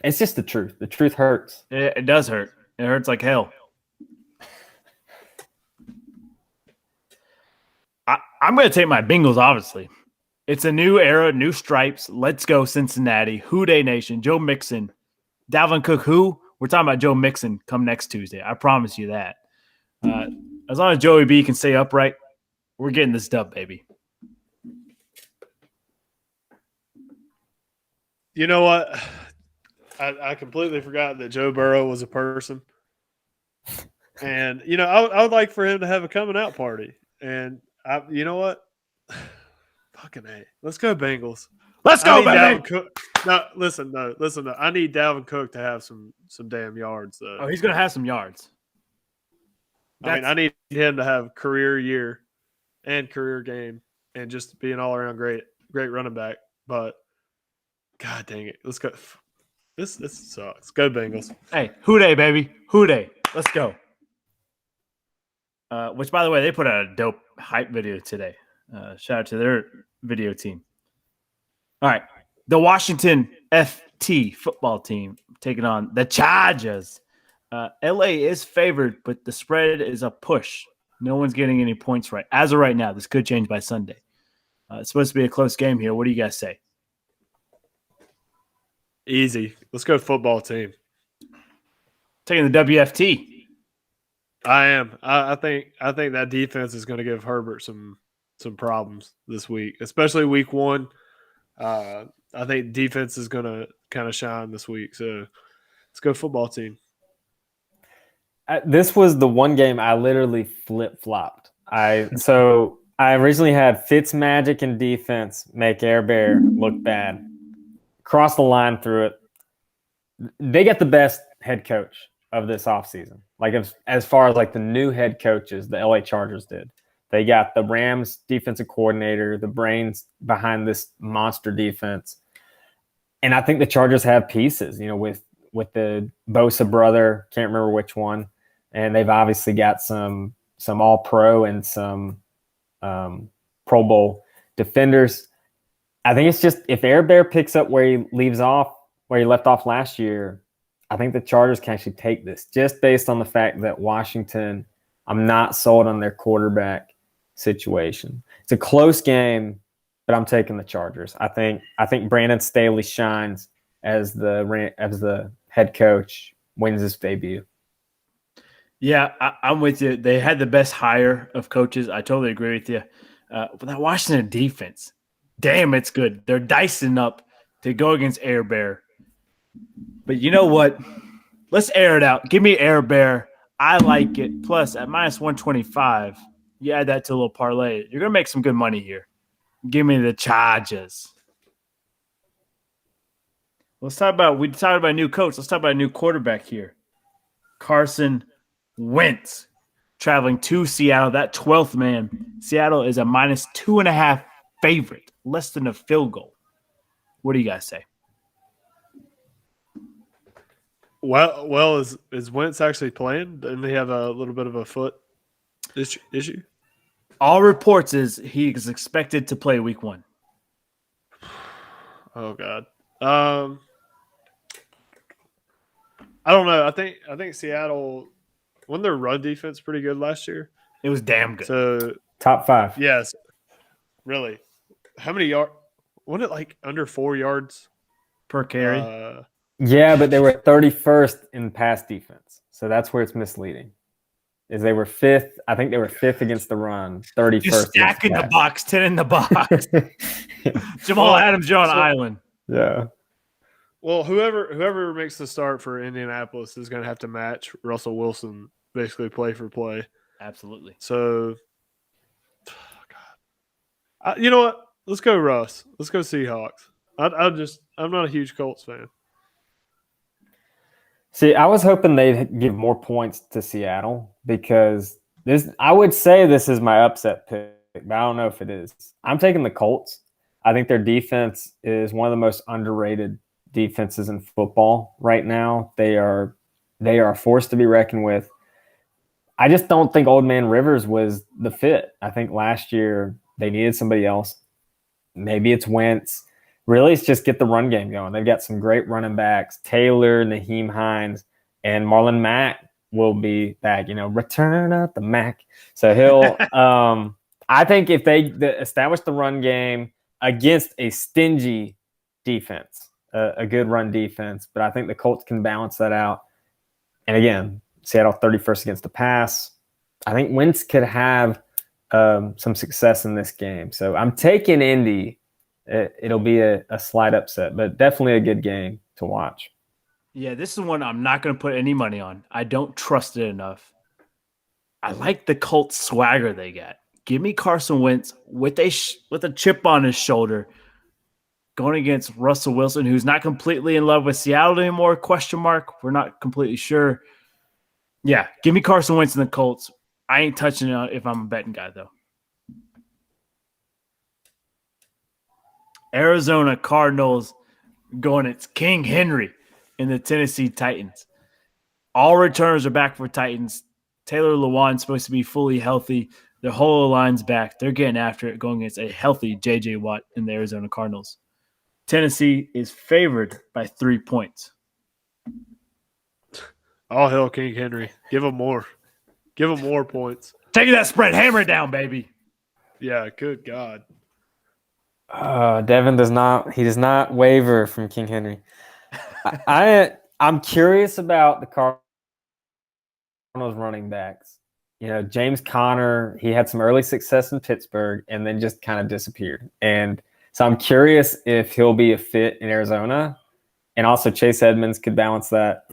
S6: It's just the truth. The truth hurts.
S1: It does hurt. It hurts like hell. I'm going to take my Bengals, obviously. It's a new era, new stripes. Let's go, Cincinnati. Houday Nation. Joe Mixon. Dalvin Cook, who? We're talking about Joe Mixon come next Tuesday. I promise you that. As long as Joey B can stay upright, we're getting this dub, baby.
S5: You know what? I completely forgot that Joe Burrow was a person. And, I would like for him to have a coming out party. And, you know what? Fucking A. Let's go Bengals.
S1: Let's go, baby.
S5: Listen. I need Dalvin Cook to have some damn yards, though.
S1: Oh, he's going to have some yards.
S5: I need him to have career year and career game and just be an all-around great running back. But, God dang it. Let's go. This sucks. Go Bengals.
S1: Hey, Houday, baby. Houday. Let's go. Which, by the way, they put out a dope hype video today. Shout out to their video team. All right. The Washington FT football team taking on the Chargers. LA is favored, but the spread is a push. No one's getting any points right. As of right now, this could change by Sunday. It's supposed to be a close game here. What do you guys say?
S5: Easy. Let's go football team.
S1: Taking the WFT.
S5: I am. I think that defense is going to give Herbert some problems this week, especially week one. I think defense is going to kind of shine this week. So let's go football team.
S6: This was the one game I literally flip-flopped. So I originally had Fitzmagic and defense make Air Bear look bad. Cross the line through it. They get the best head coach of this offseason. Like as far as like the new head coaches, the LA Chargers did. They got the Rams defensive coordinator, the brains behind this monster defense. And I think the Chargers have pieces, with the Bosa brother, can't remember which one. And they've obviously got some all-pro and some Pro Bowl defenders. I think it's just if Air Bear picks up where he left off last year, I think the Chargers can actually take this just based on the fact that Washington, I'm not sold on their quarterback situation. It's a close game, but I'm taking the Chargers. I think Brandon Staley shines as the head coach, wins his debut.
S1: Yeah, I'm with you. They had the best hire of coaches. I totally agree with you. But that Washington defense, damn, it's good. They're dicing up to go against Air Bear. But you know what? Let's air it out. Give me Air Bear. I like it. Plus, at minus 125, you add that to a little parlay. You're going to make some good money here. Give me the Chargers. We talked about a new coach. Let's talk about a new quarterback here. Carson Wentz traveling to Seattle. That 12th man. Seattle is a minus 2.5 favorite, less than a field goal. What do you guys say?
S5: Well, is Wentz actually playing? Didn't he have a little bit of a foot issue?
S1: All reports is he is expected to play week 1.
S5: Oh God. I don't know. I think Seattle won their run defense pretty good last year.
S1: It was damn good.
S5: So
S6: Top 5.
S5: yes, really. How many yards? Wasn't it like under 4 yards
S1: Per carry.
S6: Yeah, but they were 31st in pass defense. So that's where it's misleading. Is they were 5th. I think they were 5th against the run, 31st.
S1: Just stack in the box, 10 in the box. Jamal Adams, you're on an island.
S6: Yeah.
S5: Well, whoever makes the start for Indianapolis is going to have to match Russell Wilson, basically play for play.
S1: Absolutely.
S5: So, God, you know what? Let's go Russ. Let's go Seahawks. I'm not a huge Colts fan.
S6: See, I was hoping they'd give more points to Seattle because I would say this is my upset pick, but I don't know if it is. I'm taking the Colts. I think their defense is one of the most underrated defenses in football right now. They are a force to be reckoned with. I just don't think Old Man Rivers was the fit. I think last year they needed somebody else. Maybe it's Wentz. Really, it's just get the run game going. They've got some great running backs, Taylor, Naheem Hines, and Marlon Mack will be back. Return up the Mac. So he'll I think if they establish the run game against a stingy defense, a good run defense, but I think the Colts can balance that out. And again, Seattle 31st against the pass. I think Wentz could have some success in this game. So I'm taking Indy. It'll be a slight upset, but definitely a good game to watch.
S1: Yeah, this is one I'm not going to put any money on. I don't trust it enough. I like the Colts swagger they got. Give me Carson Wentz with a chip on his shoulder going against Russell Wilson, who's not completely in love with Seattle anymore, question mark. We're not completely sure. Yeah, give me Carson Wentz and the Colts. I ain't touching it if I'm a betting guy, though. Arizona Cardinals going it's King Henry in the Tennessee Titans. All returners are back for Titans. Taylor Lewan's supposed to be fully healthy. Their whole line's back. They're getting after it, going against a healthy J.J. Watt in the Arizona Cardinals. Tennessee is favored by 3 points.
S5: All hell, King Henry. Give him more. Give him more points.
S1: Take that spread. Hammer it down, baby.
S5: Yeah, good God.
S6: Devin does not waver from King Henry. I'm curious about the running backs. James Conner, he had some early success in Pittsburgh and then just kind of disappeared. And so I'm curious if he'll be a fit in Arizona. And also Chase Edmonds could balance that.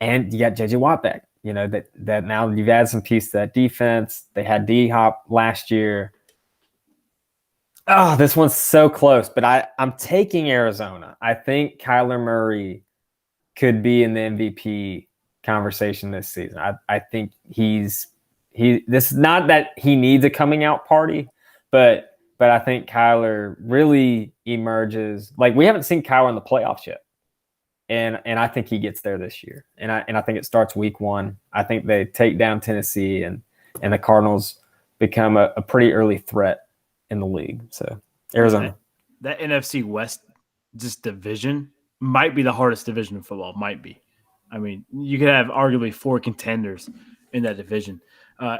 S6: And you got JJ Watt back. That now you've added some piece to that defense. They had D-Hop last year. Oh, this one's so close, but I'm taking Arizona. I think Kyler Murray could be in the MVP conversation this season. I think this is not that he needs a coming out party, but I think Kyler really emerges. Like, we haven't seen Kyler in the playoffs yet. And I think he gets there this year. And I think it starts week 1. I think they take down Tennessee and the Cardinals become a pretty early threat in the league. So Arizona.
S1: That NFC West just division might be the hardest division in football. Might be. I mean, you could have arguably 4 contenders in that division.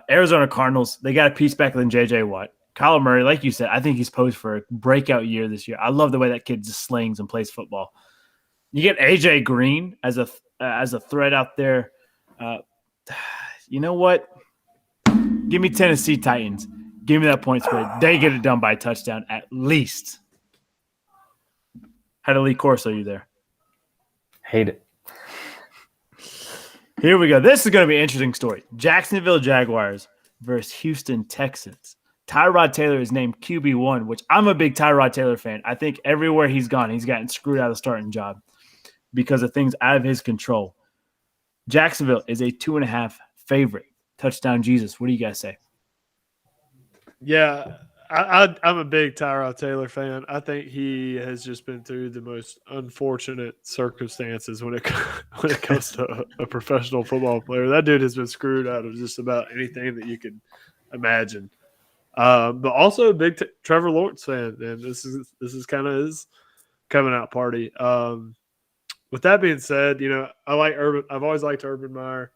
S1: Arizona Cardinals, they got a piece back than JJ Watt. Kyler Murray, like you said, I think he's posed for a breakout year this year. I love the way that kid just slings and plays football. You get AJ Green as a threat out there. You know what? Give me Tennessee Titans. Give me that point spread. They get it done by a touchdown at least. How to Lee Corso, you there?
S6: Hate it.
S1: Here we go. This is going to be an interesting story. Jacksonville Jaguars versus Houston Texans. Tyrod Taylor is named QB1, which I'm a big Tyrod Taylor fan. I think everywhere he's gone, he's gotten screwed out of the starting job because of things out of his control. Jacksonville is a 2.5 favorite. Touchdown Jesus. What do you guys say?
S5: Yeah, I'm a big Tyrod Taylor fan. I think he has just been through the most unfortunate circumstances when it comes to a professional football player. That dude has been screwed out of just about anything that you could imagine. But also a big Trevor Lawrence fan, and this is kind of his coming out party. With that being said, I like Urban. I've always liked Urban Meyer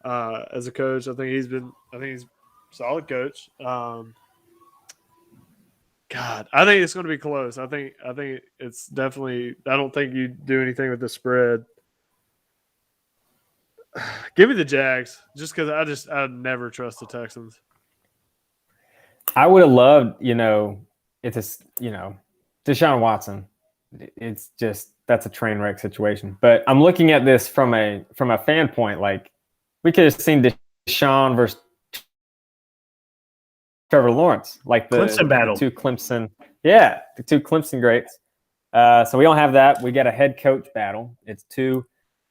S5: as a coach. I think he's a solid coach. God, I think it's going to be close. I think it's definitely. I don't think you do anything with the spread. Give me the Jags, just because I never trust the Texans.
S6: I would have loved, it's Deshaun Watson. It's just, that's a train wreck situation. But I'm looking at this from a fan point. Like, we could have seen Deshaun versus Trevor Lawrence, like the
S1: Clemson battle.
S6: The two Clemson greats. So we don't have that. We got a head coach battle. It's two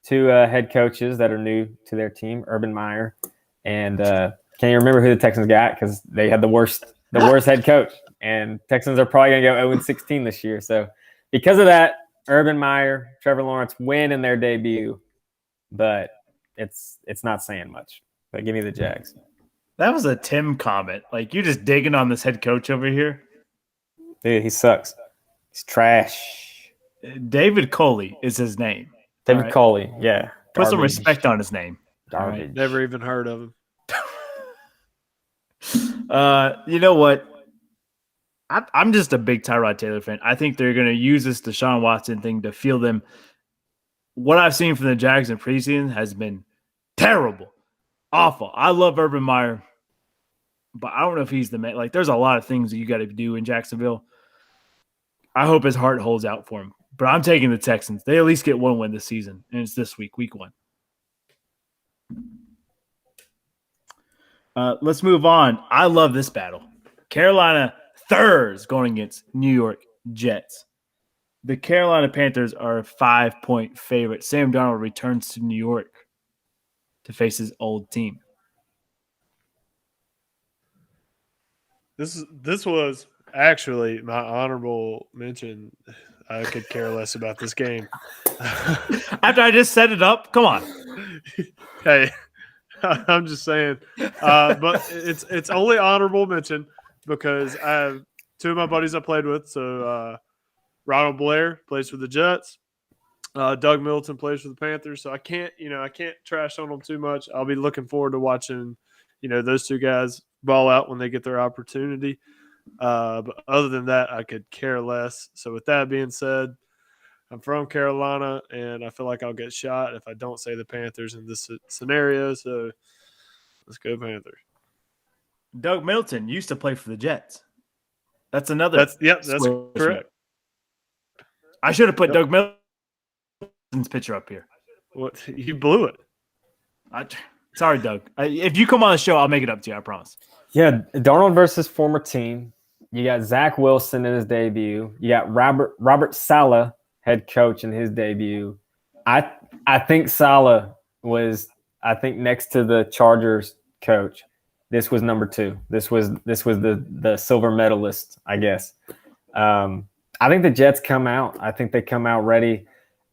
S6: head coaches that are new to their team, Urban Meyer, and can't even remember who the Texans got because they had the worst head coach. And Texans are probably going to go 0-16 this year. So because of that, Urban Meyer, Trevor Lawrence win in their debut, but it's not saying much. But give me the Jags.
S1: That was a Tim comment. Like, you just digging on this head coach over here.
S6: Dude, he sucks. He's trash.
S1: David Coley is his name.
S6: David
S1: right.
S6: Coley, yeah.
S1: Put some
S6: Garbage.
S1: respect on his name.
S6: Garbage.
S1: Right.
S5: Never even heard of him.
S1: You know what? I'm just a big Tyrod Taylor fan. I think they're going to use this Deshaun Watson thing to field them. What I've seen from the Jags in preseason has been terrible, awful. I love Urban Meyer, but I don't know if he's the man. Like, there's a lot of things that you got to do in Jacksonville. I hope his heart holds out for him. But I'm taking the Texans. They at least get one win this season, and it's this week, week 1. Let's move on. I love this battle. Carolina Thurs going against New York Jets. The Carolina Panthers are a 5-point favorite. Sam Darnold returns to New York to face his old team.
S5: This was actually my honorable mention. I could care less about this game.
S1: After I just set it up, come on.
S5: Hey, I'm just saying. But it's only honorable mention because I have 2 of my buddies I played with. So Ronald Blair plays for the Jets. Doug Middleton plays for the Panthers. So I can't trash on them too much. I'll be looking forward to watching, those 2 guys ball out when they get their opportunity. But other than that, I could care less. So with that being said, I'm from Carolina, and I feel like I'll get shot if I don't say the Panthers in this scenario. So let's go Panthers.
S1: Doug Middleton used to play for the Jets. That's another.
S5: That's
S1: switch.
S5: correct.
S1: I should have put
S5: Yep.
S1: Doug Middleton's picture up here.
S5: What you blew it.
S1: Sorry, Doug. If you come on the show, I'll make it up to you. I promise.
S6: Yeah, Darnold versus former team. You got Zach Wilson in his debut. You got Robert Saleh, head coach, in his debut. I think Saleh was, I think, next to the Chargers coach, this was number 2. This was the silver medalist, I guess. I think the Jets come out. I think they come out ready.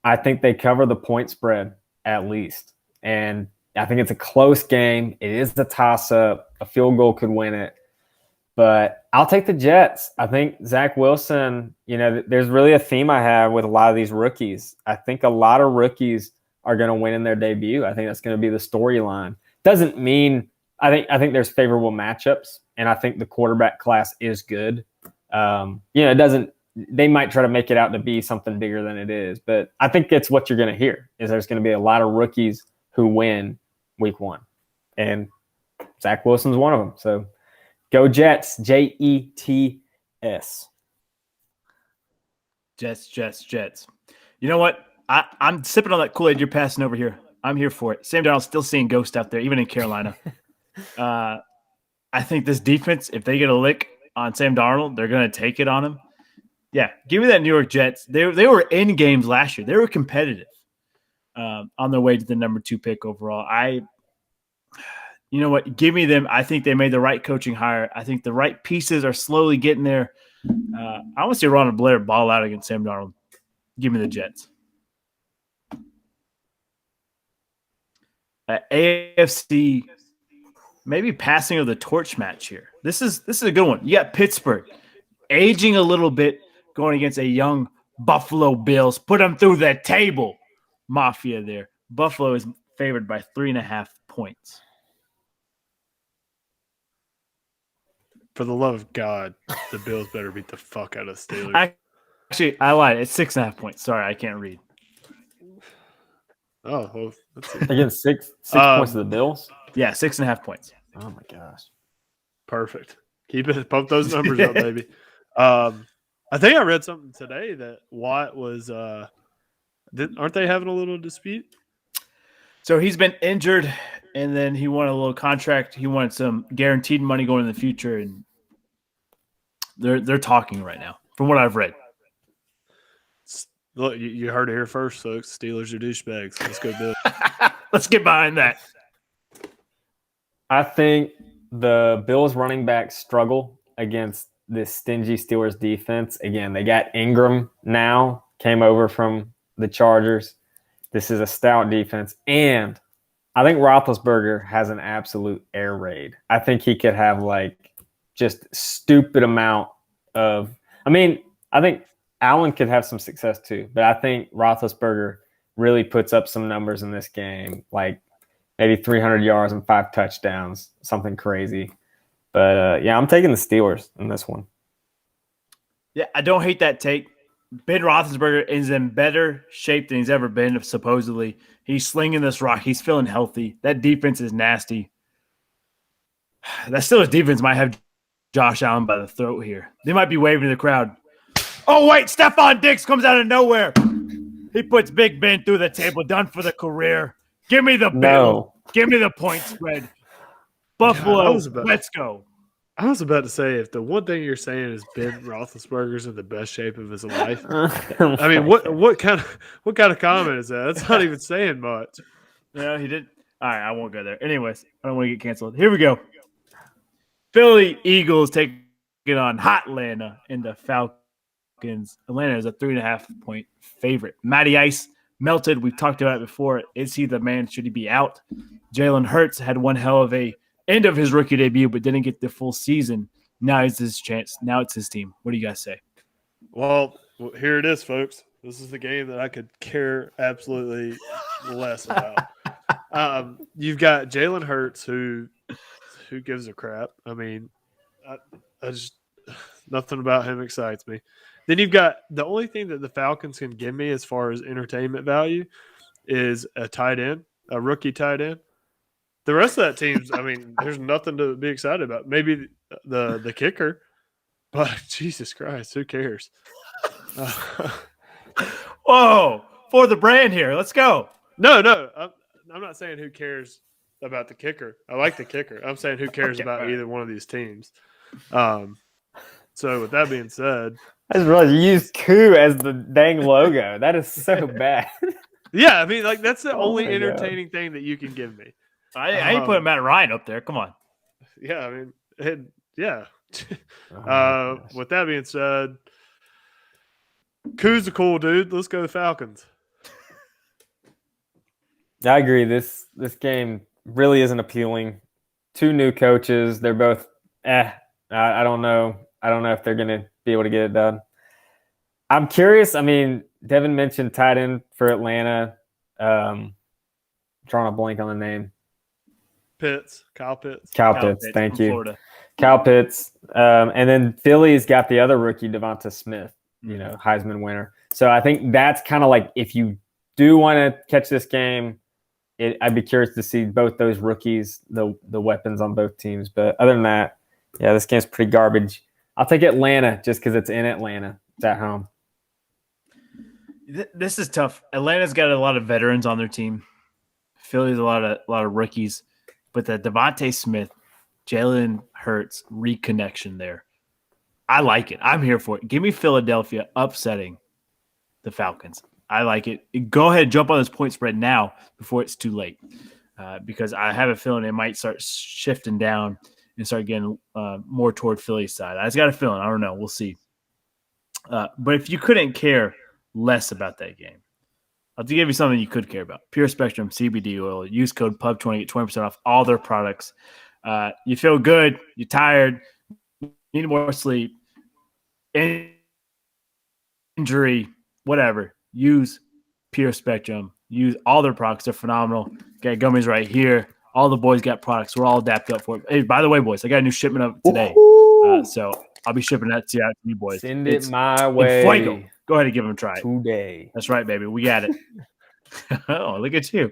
S6: I think they cover the point spread at least. And I think it's a close game. It is the toss-up. A field goal could win it. But I'll take the Jets. I think Zach Wilson, there's really a theme I have with a lot of these rookies. I think a lot of rookies are going to win in their debut. I think that's going to be the storyline. Doesn't mean I think there's favorable matchups, and I think the quarterback class is good. It doesn't. They might try to make it out to be something bigger than it is, but I think it's what you're going to hear is there's going to be a lot of rookies who win week 1, and Zach Wilson's one of them. So go Jets, Jets.
S1: Jets. You know what? I'm sipping on that Kool-Aid you're passing over here. I'm here for it. Sam Darnold's still seeing ghosts out there, even in Carolina. I think this defense, if they get a lick on Sam Darnold, they're going to take it on him. Yeah, give me that New York Jets. They were in games last year. They were competitive on their way to the number 2 pick overall. You know what? Give me them. I think they made the right coaching hire. I think the right pieces are slowly getting there. I want to see Ronald Blair ball out against Sam Darnold. Give me the Jets. AFC, maybe passing of the torch match here. This is a good one. You got Pittsburgh aging a little bit, going against a young Buffalo Bills. Put them through the table. Mafia there. Buffalo is favored by 3.5 points.
S5: For the love of God, the Bills better beat the fuck out of the Steelers.
S1: I lied. It's 6.5 points. Sorry, I can't read.
S5: Oh, well, let's see.
S6: Against six points of the Bills.
S1: Yeah, 6.5 points.
S6: Oh my gosh.
S5: Perfect. Keep it. Pump those numbers up, baby. I think I read something today that Watt was. Aren't they having a little dispute?
S1: So he's been injured, and then he wanted a little contract. He wanted some guaranteed money going in the future, and they're talking right now, from what I've read.
S5: Look, you heard it here first, folks. Steelers are douchebags. Let's go, Bills.
S1: Let's get behind that.
S6: I think the Bills running backs struggle against this stingy Steelers defense. Again, they got Ingram now, came over from the Chargers. This is a stout defense. And I think Roethlisberger has an absolute air raid. I think he could have just stupid amount of – I think Allen could have some success too, but I think Roethlisberger really puts up some numbers in this game, like maybe 300 yards and 5 touchdowns, something crazy. But, I'm taking the Steelers in this one.
S1: Yeah, I don't hate that take. Ben Roethlisberger is in better shape than he's ever been, supposedly. He's slinging this rock. He's feeling healthy. That defense is nasty. That Steelers defense might have Josh Allen by the throat here. They might be waving to the crowd. Oh, wait, Stephon Diggs comes out of nowhere. He puts Big Ben through the table, done for the career. Give me the bill. Give me the point spread. Buffalo, let's go.
S5: I was about to say, if the one thing you're saying is Ben Roethlisberger's in the best shape of his life, what kind of comment is that? That's not even saying much.
S1: No, he didn't. All right, I won't go there. Anyways, I don't want to get canceled. Here we go. Philly Eagles taking on hot Atlanta in the Falcons. Atlanta is a 3.5 point favorite. Matty Ice melted. We've talked about it before. Is he the man? Should he be out? Jalen Hurts had one hell of a end of his rookie debut, but didn't get the full season. Now it's his chance. Now it's his team. What do you guys say?
S5: Well, here it is, folks. This is the game that I could care absolutely less about. You've got Jalen Hurts, who gives a crap. I mean, I just Nothing about him excites me. Then you've got the only thing that the Falcons can give me as far as entertainment value is a tight end, a rookie tight end. The rest of that team's, I mean, there's nothing to be excited about. Maybe the kicker, but Jesus Christ, who cares?
S1: Whoa, for the brand here. Let's go.
S5: No, I'm not saying who cares about the kicker. I like the kicker. I'm saying who cares about either one of these teams. So with that being said,
S6: I just realized you used coup as the dang logo. That is so bad.
S5: yeah, I mean, like that's the only
S6: my God.
S5: entertaining thing that you can give me.
S1: I ain't putting Matt Ryan up there. Come on.
S5: Yeah, I mean, yeah.
S6: Oh, gosh.
S5: With that being said, Coos a cool dude. Let's go to Falcons.
S6: I agree. This game really isn't appealing. Two new coaches. They're both I don't know. I don't know if they're gonna be able to get it done. I'm curious. I mean, Devin mentioned tight end for Atlanta. Drawing a blank on the name.
S5: Kyle Pitts.
S6: Kyle Pitts. Thank
S1: from
S6: you.
S1: Florida.
S6: Kyle Pitts. And then Philly's got the other rookie, Devonta Smith, Heisman winner. So I think that's kind of like if you do want to catch this game, I'd be curious to see both those rookies, the weapons on both teams. But other than that, yeah, this game's pretty garbage. I'll take Atlanta just because it's in Atlanta. It's at home.
S1: This is tough. Atlanta's got a lot of veterans on their team. Philly's a lot of rookies. But the Devontae Smith, Jalen Hurts reconnection there, I like it. I'm here for it. Give me Philadelphia upsetting the Falcons. I like it. Go ahead and jump on this point spread now before it's too late, because I have a feeling it might start shifting down and start getting more toward Philly's side. I just got a feeling. I don't know. We'll see. But if you couldn't care less about that game, I'll give you something you could care about. Pure Spectrum CBD oil. Use code PUB20, get 20% off all their products. You feel good. You're tired. Need more sleep. Injury, whatever. Use Pure Spectrum. Use all their products. They're phenomenal. Got gummies right here. All the boys got products. We're all adapted up for it. Hey, by the way, boys, I got a new shipment up today. So I'll be shipping that to you boys.
S6: Send it my way.
S1: Fuego. Go ahead and give them a try.
S6: Today.
S1: That's right, baby. We got it. Oh, look at you.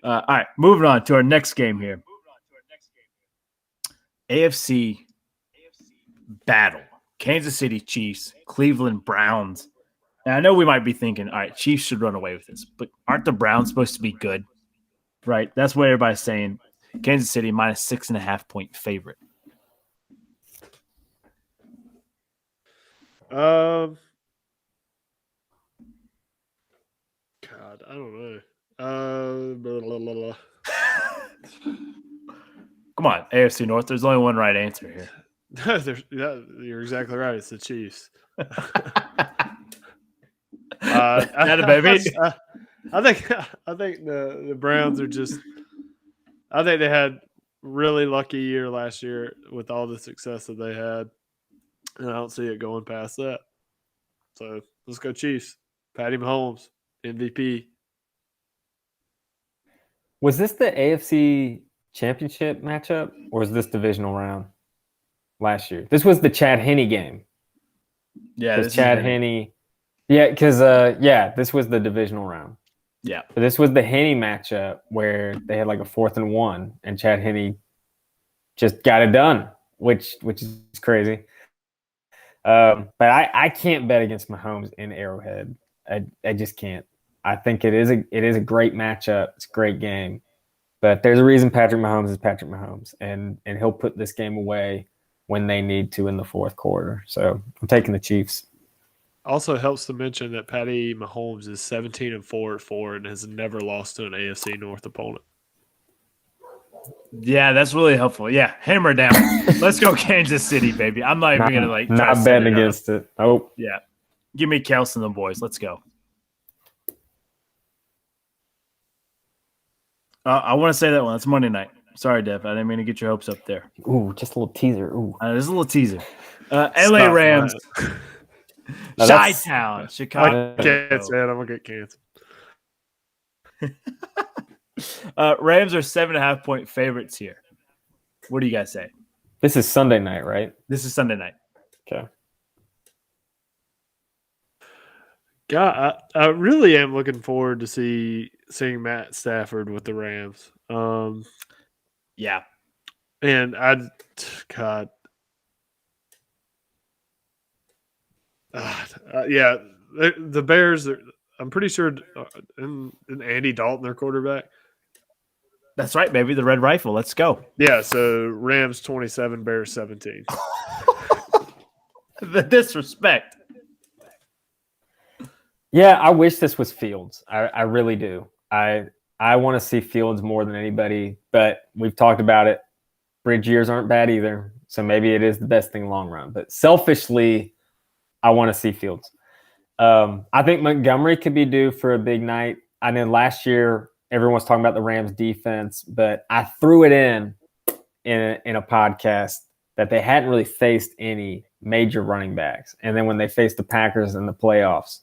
S1: All right, moving on to our next game here. AFC battle. Kansas City Chiefs, Cleveland Browns. Now, I know we might be thinking, all right, Chiefs should run away with this, but aren't the Browns supposed to be good? Right? That's what everybody's saying. Kansas City minus 6.5-point favorite.
S5: God, I don't know. Blah, blah, blah, blah.
S1: Come on, AFC North. There's only one right answer here.
S5: You're exactly right. It's the Chiefs.
S1: Baby.
S5: I think the Browns are just. I think they had really lucky year last year with all the success that they had, and I don't see it going past that. So let's go Chiefs. Patty Mahomes, MVP.
S6: Was this the AFC Championship matchup, or was this divisional round last year? This was the Chad Henne game.
S1: Yeah,
S6: this Chad Henne. Yeah, because this was the divisional round.
S1: Yeah,
S6: but this was the Henne matchup where they had like a 4th and 1, and Chad Henne just got it done, which is crazy. But I can't bet against Mahomes in Arrowhead. I just can't. I think it is a great matchup. It's a great game, but there's a reason Patrick Mahomes is Patrick Mahomes, and he'll put this game away when they need to in the fourth quarter. So I'm taking the Chiefs.
S5: Also helps to mention that Patty Mahomes is 17-4 at 4 and has never lost to an AFC North opponent.
S1: Yeah, that's really helpful. Yeah, hammer down. Let's go Kansas City, baby. I'm not even gonna try
S6: not
S1: to
S6: betting against it. Oh,
S1: yeah. Give me Kels and the boys. Let's go. I want to say that one. It's Monday night. Sorry, Dev. I didn't mean to get your hopes up there.
S6: Ooh, just a little teaser. Ooh,
S1: there's a little teaser. LA Rams.
S6: No,
S1: Chi-Town, Chicago.
S5: I can't say it. I'm gonna get canceled.
S1: Rams are 7.5-point favorites here. What do you guys say?
S6: this is Sunday night, right?
S1: This is Sunday night.
S6: Okay.
S5: God, I really am looking forward to seeing Matt Stafford with the Rams.
S1: Yeah.
S5: And God, yeah, the Bears. I'm pretty sure, and Andy Dalton, their quarterback.
S1: That's right, baby. The Red Rifle. Let's go.
S5: Yeah, so Rams 27, Bears 17.
S1: The disrespect.
S6: Yeah, I wish this was Fields. I really do. I want to see Fields more than anybody, but we've talked about it. Bridge years aren't bad either, so maybe it is the best thing long run. But selfishly, I want to see Fields. I think Montgomery could be due for a big night. I know last year everyone was talking about the Rams defense, but I threw it in a podcast that they hadn't really faced any major running backs. And then when they faced the Packers in the playoffs,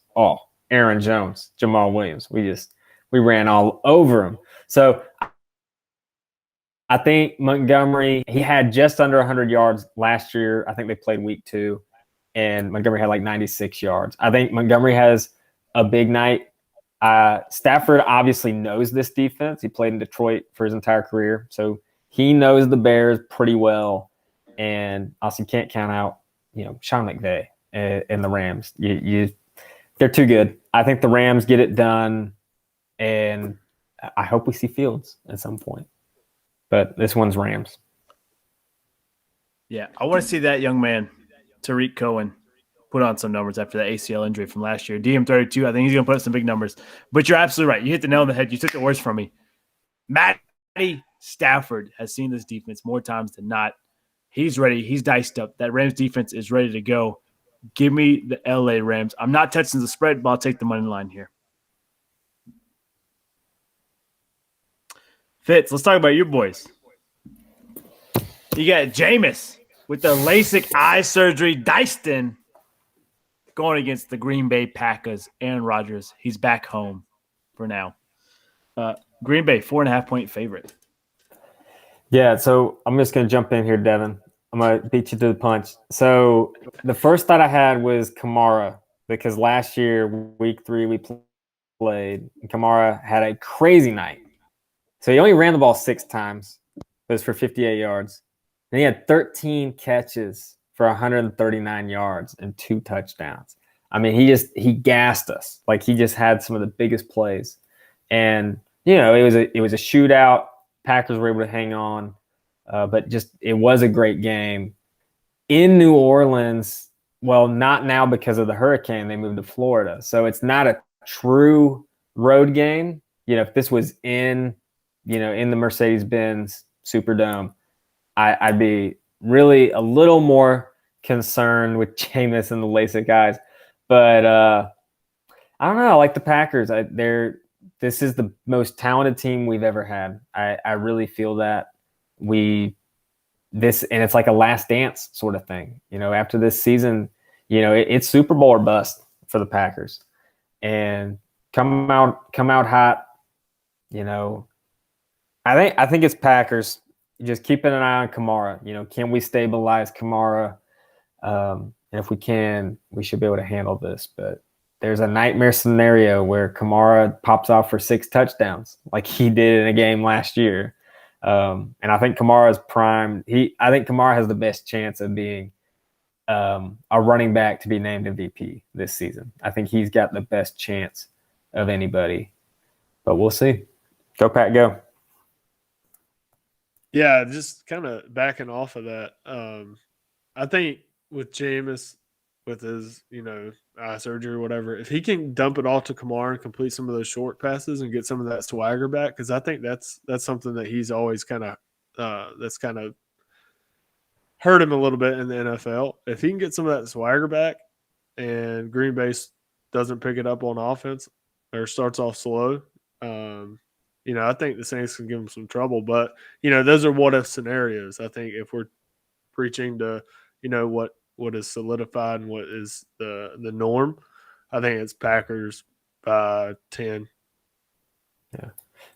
S6: Aaron Jones, Jamal Williams, we ran all over him. So I think Montgomery, he had just under 100 yards last year. I think they played week 2, and Montgomery had like 96 yards. I think Montgomery has a big night. Stafford obviously knows this defense. He played in Detroit for his entire career, so he knows the Bears pretty well. And also, you can't count out, Sean McVay and the Rams. They're too good. I think the Rams get it done, and I hope we see Fields at some point. But this one's Rams.
S1: Yeah, I want to see that young man, Tariq Cohen, put on some numbers after that ACL injury from last year. DM32, I think he's going to put up some big numbers. But you're absolutely right. You hit the nail on the head. You took the words from me. Matty Stafford has seen this defense more times than not. He's ready. He's diced up. That Rams defense is ready to go. Give me the LA Rams. I'm not touching the spread, but I'll take the money line here. Fitz, let's talk about your boys. You got Jameis with the LASIK eye surgery diced in, going against the Green Bay Packers. Aaron Rodgers, he's back home for now. Green Bay, 4.5-point favorite.
S6: Yeah, so I'm just going to jump in here, Devin. I'm going to beat you to the punch. So the first thought I had was Kamara, because last year, week 3, we played, and Kamara had a crazy night. So he only ran the ball 6 times. It was for 58 yards. And he had 13 catches for 139 yards and 2 touchdowns. I mean, he gassed us. Like, he just had some of the biggest plays. And, it was a shootout. Packers were able to hang on. But it was a great game. In New Orleans, well, not now because of the hurricane. They moved to Florida. So it's not a true road game. If this was in the Mercedes-Benz Superdome, I'd be really a little more concerned with Jameis and the LASIK guys. But I don't know. I like the Packers. This is the most talented team we've ever had. I really feel that. And it's like a last dance sort of thing. After this season, it's Super Bowl or bust for the Packers. And come out hot. I think it's Packers. Just keeping an eye on Kamara. Can we stabilize Kamara? And if we can, we should be able to handle this. But there's a nightmare scenario where Kamara pops off for 6 touchdowns, like he did in a game last year. And I think Kamara is primed. I think Kamara has the best chance of being a running back to be named MVP this season. I think he's got the best chance of anybody. But we'll see. Go Pack, go.
S5: Yeah, just kind of backing off of that. I think with Jameis, with his, eye surgery or whatever, if he can dump it off to Kamara and complete some of those short passes and get some of that swagger back, because I think that's something that he's always kind of that's kind of hurt him a little bit in the NFL. If he can get some of that swagger back and Green Bay doesn't pick it up on offense or starts off slow, I think the Saints can give him some trouble. But, those are what-if scenarios. I think if we're preaching to, what is solidified and what is the norm, I think it's Packers by 10.
S6: Yeah.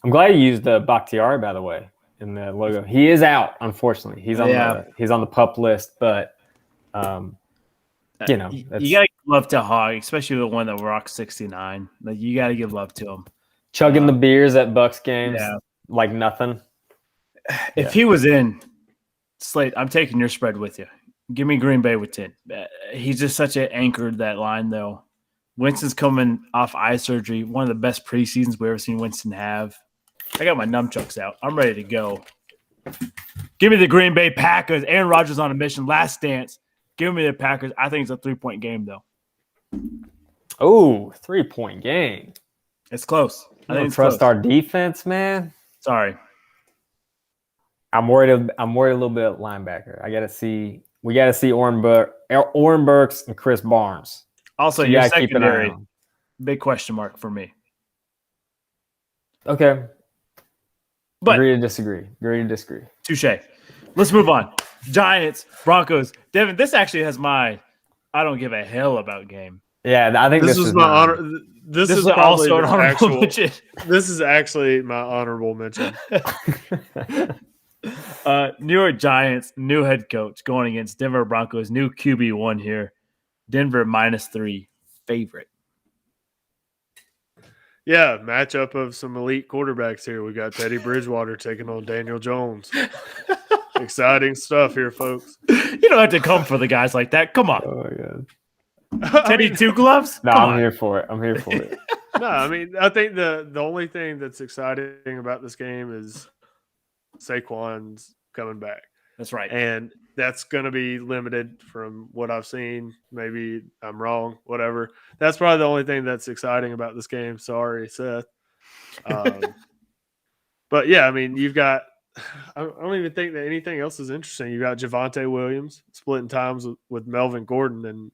S6: I'm glad you used Bakhtiari, by the way, in the logo. He is out, unfortunately. He's on the PUP list, but You know,
S1: you
S6: that's
S1: gotta give love to Hog, especially the one that rocks 69. Like you gotta give love to him.
S6: chugging the beers at Bucks games
S1: Yeah.
S6: like nothing.
S1: If he was in Slate, I'm taking your spread with you. Give me Green Bay with 10. He's just such an anchor to that line, though. Winston's coming off eye surgery. One of the best preseasons we've ever seen Winston have. I got my nunchucks out. I'm ready to go. Give me the Green Bay Packers. Aaron Rodgers on a mission. Last dance. Give me the Packers. I think it's a 3-point game, though.
S6: Oh, 3-point game.
S1: It's close. I
S6: I
S1: think
S6: don't
S1: it's
S6: trust
S1: close.
S6: our defense, man.
S1: Sorry.
S6: I'm worried a little bit at linebacker. We gotta see Oren Burks and Chris Barnes.
S1: Also,
S6: So you
S1: your
S6: gotta keep an eye
S1: secondary,
S6: on.
S1: big question mark for me.
S6: Okay.
S1: But
S6: Agree to disagree.
S1: touche. Let's move on. Giants, Broncos. Devin, this actually has my I don't give a hell about game.
S6: Yeah, I think
S5: This
S6: this,
S5: is
S6: is
S5: my
S6: mine.
S5: honor. This is
S1: also
S5: probably
S1: an
S5: the
S1: honorable
S5: actual.
S1: mention.
S5: This is actually my honorable mention.
S1: New York Giants, new head coach going against Denver Broncos, new QB1 here. Denver -3 favorite.
S5: Yeah, matchup of some elite quarterbacks here. We got Teddy Bridgewater taking on Daniel Jones. Exciting stuff here, folks.
S1: You don't have to come for the guys like that. Come on.
S6: Oh my god.
S1: Teddy Two Gloves?
S6: No,
S1: Come
S6: I'm
S1: on.
S6: here for it.
S5: No, I mean, I think the only thing that's exciting about this game is Saquon's coming back.
S1: That's right.
S5: And that's going to be limited from what I've seen. Maybe I'm wrong, whatever. That's probably the only thing that's exciting about this game. Sorry, Seth. But yeah, I mean, you've got, I don't even think that anything else is interesting. You got Javonte Williams splitting times with Melvin Gordon, and,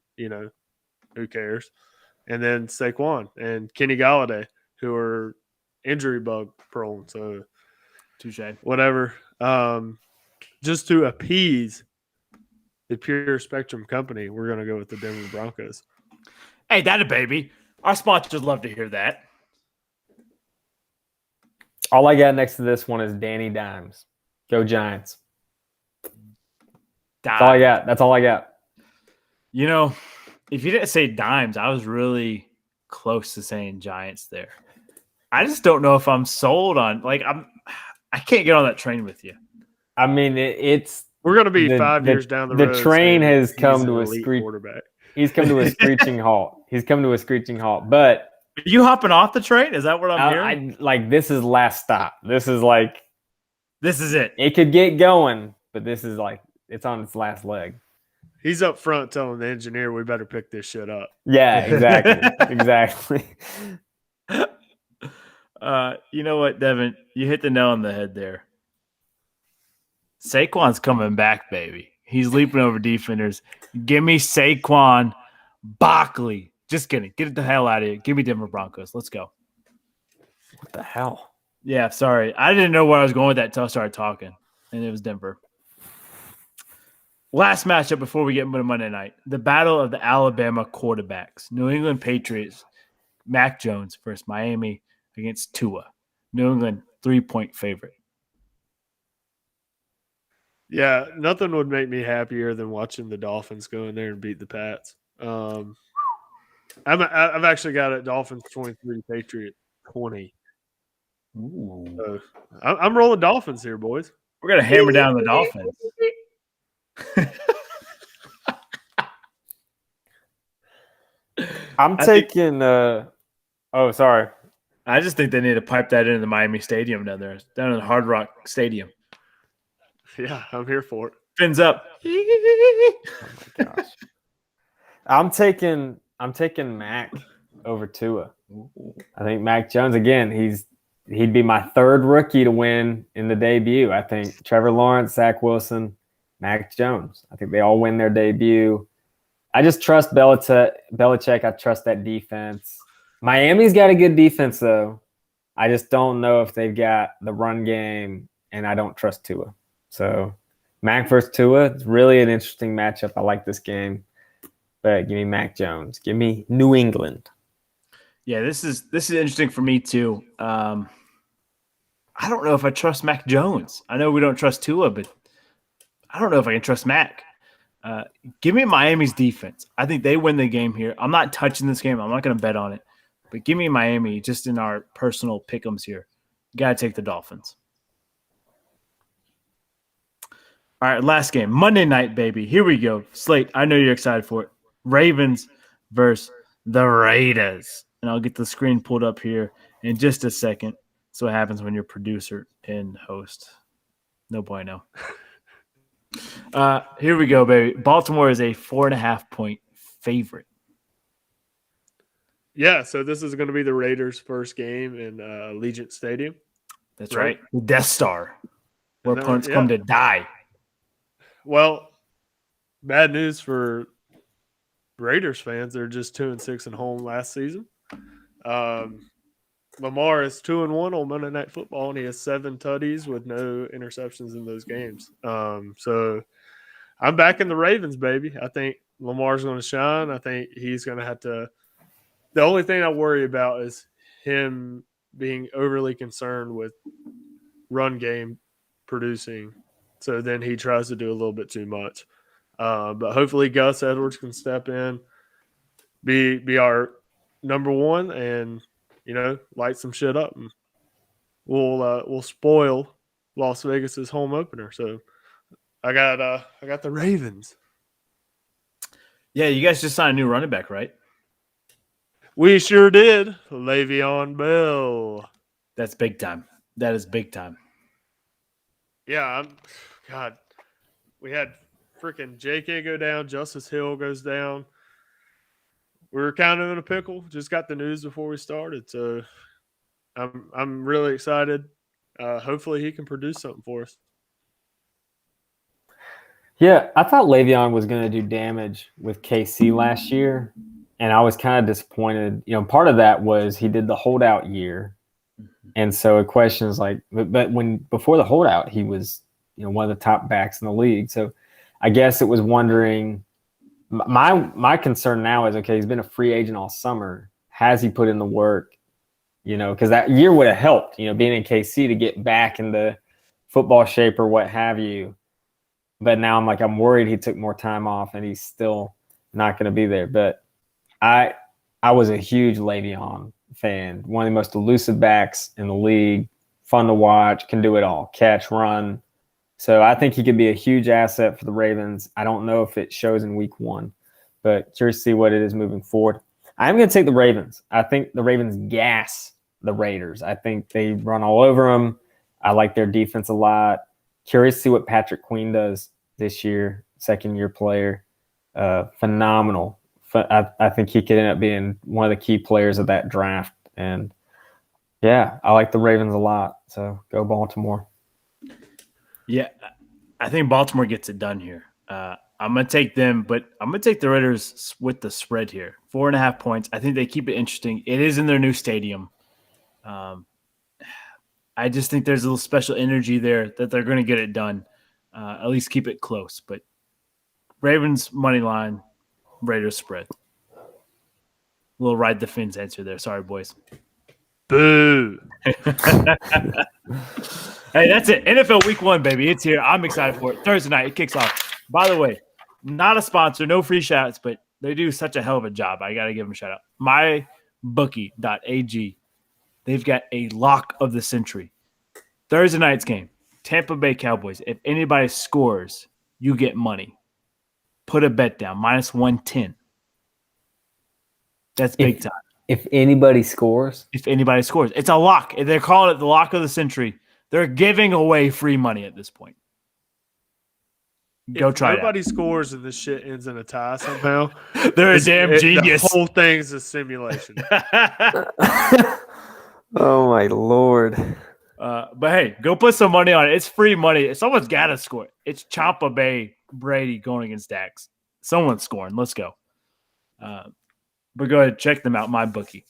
S5: who cares? And then Saquon and Kenny Galladay, who are injury bug prone. So,
S1: Touche.
S5: whatever. Just to appease the Pure Spectrum Company, we're going to go with the Denver Broncos.
S1: Hey, that a baby. Our sponsors love to hear that.
S6: All I got next to this one is Danny Dimes. Go Giants. That's all I got. That's all I got.
S1: If you didn't say Dimes, I was really close to saying Giants there. I just don't know if I'm sold on. I can't get on that train with you.
S6: I mean, it's
S5: We're going to be
S6: The-
S5: 5
S6: the-
S5: years down the
S6: the
S5: road.
S6: train
S5: saying
S6: has
S5: he's
S6: come
S5: an
S6: to a
S5: elite
S6: screech-
S5: quarterback.
S6: he's come to a screeching halt. But
S1: Are you hopping off the train? Is that what I'm hearing?
S6: this is last stop. This is
S1: This is it.
S6: it could get going, but this is it's on its last leg.
S5: He's up front telling the engineer, we better pick this shit up.
S6: Yeah, exactly.
S1: You know what, Devin? You hit the nail on the head there. Saquon's coming back, baby. He's leaping over defenders. Give me Saquon Barkley. Just kidding. Get the hell out of here. Give me Denver Broncos. Let's go.
S6: What the hell?
S1: Yeah, sorry. I didn't know where I was going with that until I started talking, and it was Denver. Last matchup before we get into Monday night. The battle of the Alabama quarterbacks. New England Patriots. Mac Jones versus Miami against Tua. New England 3-point favorite.
S5: Yeah, nothing would make me happier than watching the Dolphins go in there and beat the Pats. I've actually got it Dolphins 23, Patriot 20.
S1: Ooh.
S5: So I'm rolling Dolphins here, boys.
S1: We're going to hammer down the Dolphins.
S6: I'm taking sorry.
S1: I just think they need to pipe that into the Miami Stadium down there, down in the Hard Rock Stadium.
S5: Yeah, I'm here for it.
S1: Fins up.
S6: Gosh. I'm taking Mac over Tua. I think Mac Jones again. He'd be my third rookie to win in the debut. I think Trevor Lawrence, Zach Wilson, Mac Jones. I think they all win their debut. I just trust Belichick. I trust that defense. Miami's got a good defense though. I just don't know if they've got the run game, and I don't trust Tua. So Mac versus Tua, it's really an interesting matchup. I like this game. But give me Mac Jones. Give me New England.
S1: Yeah, this is interesting for me too. I don't know if I trust Mac Jones. I know we don't trust Tua, but I don't know if I can trust Mac. Give me Miami's defense. I think they win the game here. I'm not touching this game. I'm not going to bet on it. But give me Miami just in our personal pick'ems here. Got to take the Dolphins. All right, last game. Monday night, baby. Here we go. Slate, I know you're excited for it. Ravens versus the Raiders. And I'll get the screen pulled up here in just a second. So what happens when you're producer and host. No bueno. Here we go, baby. Baltimore is a 4.5-point favorite.
S5: Yeah, so this is going to be the Raiders' first game in Allegiant Stadium.
S1: That's right. The Death Star, where
S5: And,
S1: opponents come to die.
S5: Well, bad news for Raiders fans. They're just 2-6 at home last season. Lamar is 2-1 on Monday Night Football, and he has 7 tutties with no interceptions in those games. So I'm backing the Ravens, baby. I think Lamar's going to shine. I think he's going to have to – the only thing I worry about is him being overly concerned with run game producing. So then he tries to do a little bit too much. But hopefully Gus Edwards can step in, be our number one, and light some shit up. And we'll spoil Las Vegas's home opener. So I got the Ravens.
S1: Yeah, you guys just signed a new running back, right?
S5: We sure did. Le'Veon Bell.
S1: That's big time. That is big time.
S5: Yeah, God, we had freaking JK go down. Justice Hill goes down. We were kind of in a pickle. Just got the news before we started, so I'm really excited. Hopefully, he can produce something for us.
S6: Yeah, I thought Le'Veon was going to do damage with KC last year, and I was kind of disappointed. Part of that was he did the holdout year, and so a question is like, but before the holdout, he was one of the top backs in the league. So I guess it was wondering. My concern now is, okay, he's been a free agent all summer. Has he put in the work? Because that year would have helped. Being in KC to get back into football shape or what have you. But now I'm worried he took more time off and he's still not going to be there. But I was a huge Le'Veon fan, one of the most elusive backs in the league, fun to watch, can do it all, catch, run. So I think he could be a huge asset for the Ravens. I don't know if it shows in week 1, but curious to see what it is moving forward. I'm going to take the Ravens. I think the Ravens gas the Raiders. I think they run all over them. I like their defense a lot. Curious to see what Patrick Queen does this year, second-year player. Phenomenal. I think he could end up being one of the key players of that draft. And, yeah, I like the Ravens a lot. So go Baltimore.
S1: Yeah, I think Baltimore gets it done here. I'm going to take them, but I'm going to take the Raiders with the spread here. 4.5 points. I think they keep it interesting. It is in their new stadium. I just think there's a little special energy there that they're going to get it done. At least keep it close. But Ravens money line, Raiders spread. We'll ride the Fins answer there. Sorry, boys.
S5: Boo.
S1: Hey, that's it. NFL Week 1, baby. It's here. I'm excited for it. Thursday night, it kicks off. By the way, not a sponsor, no free shouts, but they do such a hell of a job. I got to give them a shout out. MyBookie.ag. They've got a lock of the century. Thursday night's game, Tampa Bay Cowboys. If anybody scores, you get money. Put a bet down, -110. That's big time.
S6: If anybody scores?
S1: If anybody scores. It's a lock. They're calling it the lock of the century. They're giving away free money at this point. Go try it.
S5: If nobody scores and this shit ends in a tie somehow,
S1: They're a damn genius.
S5: The whole thing's a simulation.
S6: Oh, my Lord.
S1: But, hey, go put some money on it. It's free money. Someone's got to score. It's Tampa Bay Brady going against Dax. Someone's scoring. Let's go. But go ahead, check them out, MyBookie.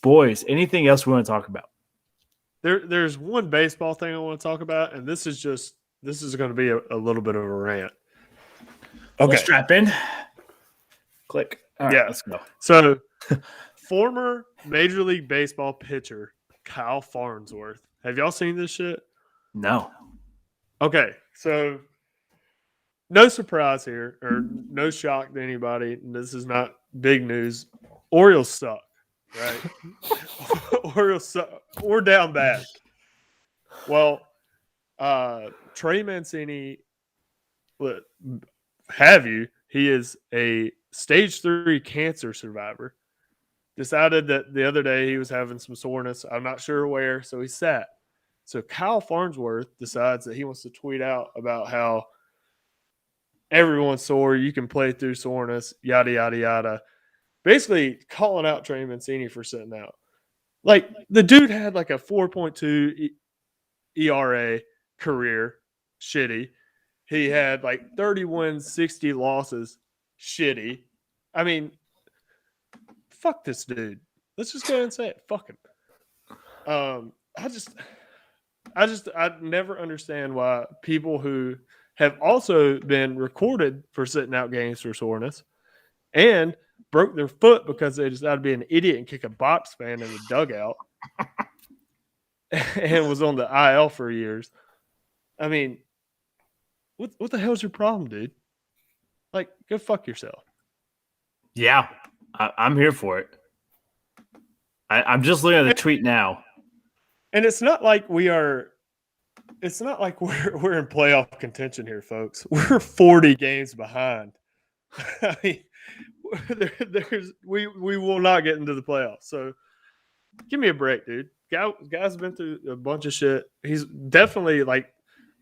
S1: Boys, anything else we want to talk about?
S5: There's one baseball thing I want to talk about, and this is going to be a little bit of a rant.
S1: Okay. Let's strap in. Click. All right,
S5: yeah,
S1: let's go.
S5: So, former Major League Baseball pitcher Kyle Farnsworth. Have y'all seen this shit?
S1: No.
S5: Okay, so no surprise here, or no shock to anybody. This is not big news. Orioles suck, right? Orioles suck. We're down bad. Well, Trey Mancini, he is a stage 3 cancer survivor. Decided that the other day he was having some soreness. I'm not sure where, so he sat. So Kyle Farnsworth decides that he wants to tweet out about how everyone's sore, you can play through soreness, yada, yada, yada. Basically calling out Trey Mancini for sitting out. Like, the dude had like a 4.2 ERA career, shitty. He had like 30 wins, 60 losses, shitty. I mean, fuck this dude. Let's just go ahead and say it. Fuck him. I never understand why people who have also been recorded for sitting out games for soreness and broke their foot because they decided to be an idiot and kick a box fan in the dugout and was on the IL for years. I mean, what the hell's your problem, dude? Like, go fuck yourself.
S1: Yeah, I'm here for it. I'm just looking at the tweet now.
S5: And it's not like we're in playoff contention here, folks. We're 40 games behind. I mean, we will not get into the playoffs. So give me a break, dude. Guy's been through a bunch of shit. He's definitely like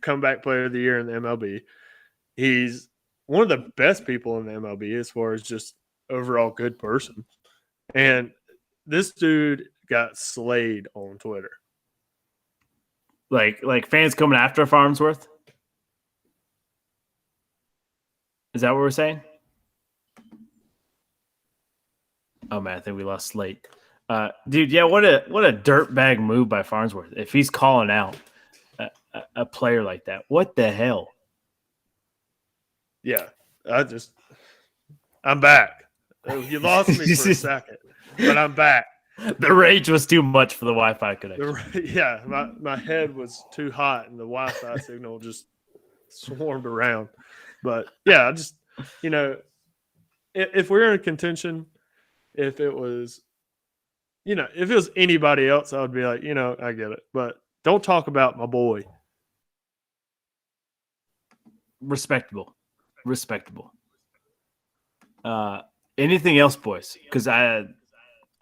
S5: comeback player of the year in the MLB. He's one of the best people in the MLB as far as just overall good person. And this dude got slayed on Twitter.
S1: Like fans coming after Farnsworth? Is that what we're saying? Oh man, I think we lost Slate. Dude, yeah, what a dirtbag move by Farnsworth. If he's calling out a player like that, what the hell?
S5: Yeah, I'm back. You lost me for a second, but I'm back.
S1: The rage was too much for the Wi-Fi connection.
S5: Yeah, my head was too hot and the Wi-Fi signal just swarmed around. But yeah, if we're in contention, if it was anybody else, I would be like, I get it. But don't talk about my boy.
S1: Respectable. Anything else, boys? Because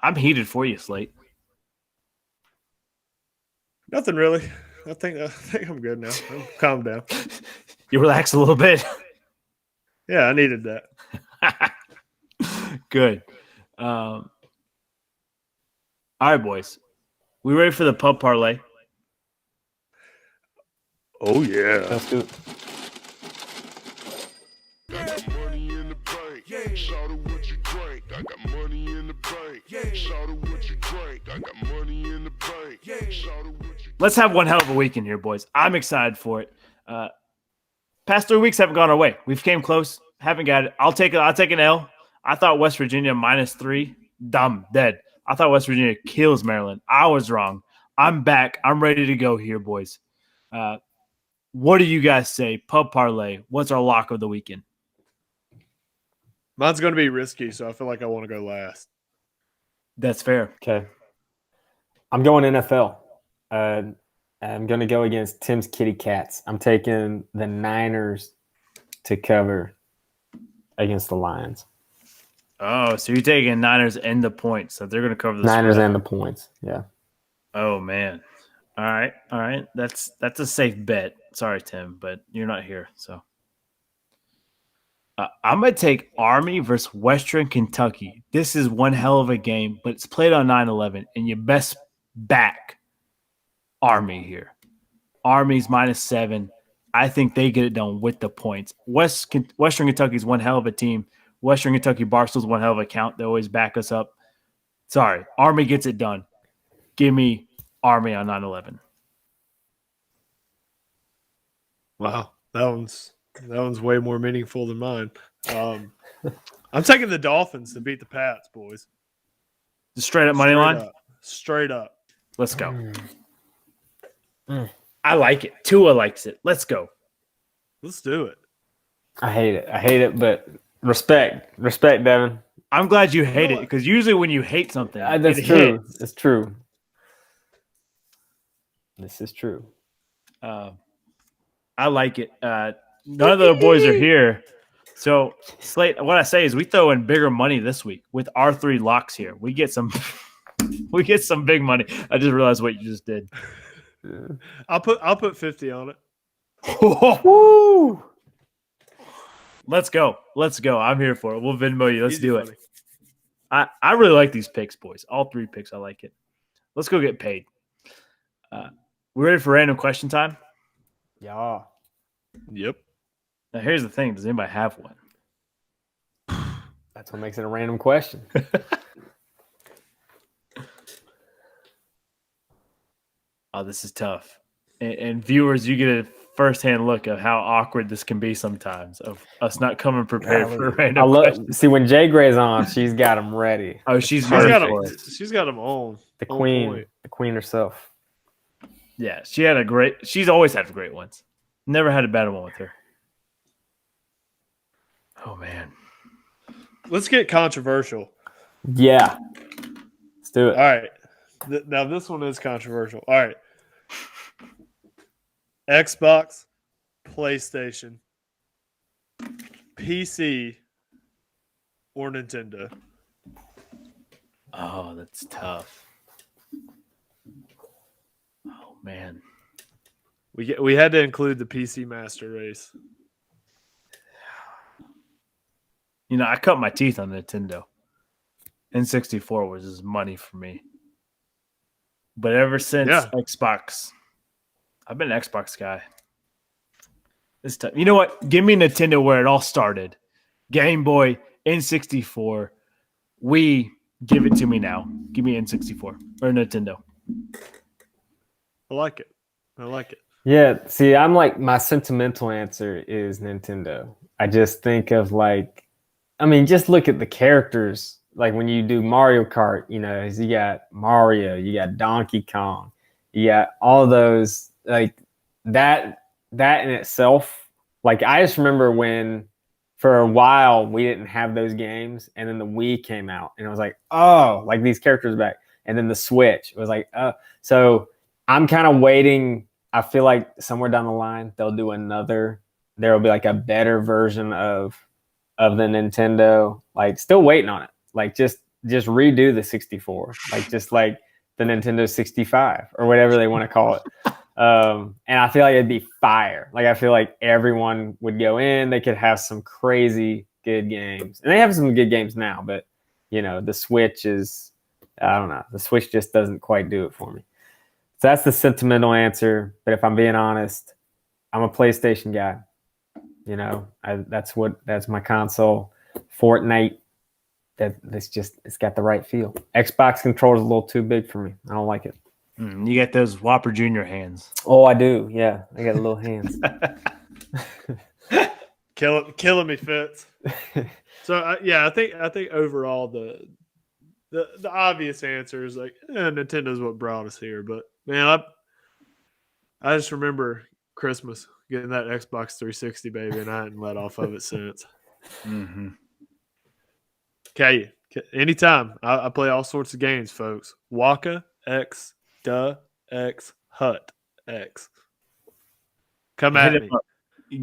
S1: I'm heated for you, Slate.
S5: Nothing really. I think I'm good now. Calm down.
S1: You relax a little bit.
S5: Yeah, I needed that.
S1: Good. All right, boys. We ready for the pub parlay?
S5: Oh yeah.
S6: Let's do it.
S7: Money in the bank. Shout out what you drink. I got money in the bank. Shout out what you drink. I got money in the bank. Shout out what you.
S1: Let's have one hell of a weekend here, boys. I'm excited for it. Past 3 weeks haven't gone our way. We've came close. Haven't got it. I'll take an L. I thought West Virginia -3. Dumb. Dead. I thought West Virginia kills Maryland. I was wrong. I'm back. I'm ready to go here, boys. What do you guys say? Pub parlay. What's our lock of the weekend?
S5: Mine's going to be risky, so I feel like I want to go last.
S1: That's fair.
S6: Okay. I'm going NFL. I'm going to go against Tim's Kitty Cats. I'm taking the Niners to cover against the Lions.
S1: Oh, so you're taking Niners and the points. So they're going to cover the
S6: Niners
S1: spread.
S6: and the points. Yeah.
S1: Oh, man. All right. That's a safe bet. Sorry, Tim, but you're not here. So I'm going to take Army versus Western Kentucky. This is one hell of a game, but it's played on 9/11, and you best back Army here. Army's -7. I think they get it done with the points. Western Kentucky's one hell of a team. Western Kentucky Barstool's one hell of a count. They always back us up. Sorry, Army gets it done. Give me Army on 9/11.
S5: Wow, that one's way more meaningful than mine. I'm taking the Dolphins to beat the Pats, boys.
S1: Just straight up money line.
S5: Straight up.
S1: Let's go. I like it. Tua likes it. Let's go.
S5: Let's do it.
S6: I hate it, but respect, Devin.
S1: I'm glad you hate it because usually when you hate something,
S6: That's
S1: it
S6: true.
S1: hits.
S6: It's true. This is true.
S1: I like it. None of the boys are here. So, Slate, what I say is we throw in bigger money this week with our 3 locks here. We get some big money. I just realized what you just did.
S5: I'll put 50 on it.
S6: Woo!
S1: Let's go. I'm here for it. We'll Venmo you. Let's
S5: Easy
S1: do
S5: money.
S1: it. I really like these picks, boys. All 3 picks, I like it. Let's go get paid. We ready for random question time?
S6: Yeah.
S5: Yep.
S1: Now, here's the thing. Does anybody have one?
S6: That's what makes it a random question.
S1: Oh, this is tough. And viewers, you get a firsthand look of how awkward this can be sometimes of us not coming prepared for a random question.
S6: See, when Jay Gray's on, she's got them ready.
S1: Oh, she's
S5: She's
S1: ready
S5: got
S1: for
S5: him.
S1: it.
S5: She's got him on.
S6: The
S5: On
S6: queen,
S5: point.
S6: the queen herself.
S1: Yeah, she's always had great ones. Never had a bad one with her. Oh, man.
S5: Let's get controversial.
S6: Yeah. Let's do it.
S5: All right. Now this one is controversial. All right. Xbox, PlayStation, PC, or Nintendo.
S1: Oh, that's tough. Oh, man.
S5: We had to include the PC Master Race.
S1: You know, I cut my teeth on Nintendo. N64 was just money for me. But ever since Xbox, I've been an Xbox guy. This time, you know what? Give me Nintendo where it all started. Game Boy, N64. Wii, give it to me now. Give me N64 or Nintendo.
S5: I like it. I like it.
S6: Yeah, see, I'm like, my sentimental answer is Nintendo. I just think of just look at the characters. Like when you do Mario Kart, you got Mario, you got Donkey Kong, you got all those, like that in itself. Like I just remember when for a while we didn't have those games, and then the Wii came out, and I was like, oh, like these characters are back. And then the Switch, it was like, so I'm kind of waiting. I feel like somewhere down the line there will be like a better version of the Nintendo. Like still waiting on it. Like just redo the 64. Like just like the Nintendo 65 or whatever they want to call it. And I feel like it'd be fire. Like I feel like everyone would go in. They could have some crazy good games. And they have some good games now, but the Switch is, I don't know. The Switch just doesn't quite do it for me. So that's the sentimental answer. But if I'm being honest, I'm a PlayStation guy. That's my console. Fortnite, it's got the right feel. Xbox controller is a little too big for me. I don't like it.
S1: You get those Whopper Jr. hands.
S6: Oh, I do. Yeah, I got little hands.
S5: Killing me, Fitz. So I think overall the obvious answer is like Nintendo's what brought us here. But man, I just remember Christmas getting that Xbox 360, baby, and I hadn't let off of it since.
S1: Mm-hmm.
S5: Okay, anytime I play all sorts of games, folks. Waka X, Duh X, Hut X. Come at me.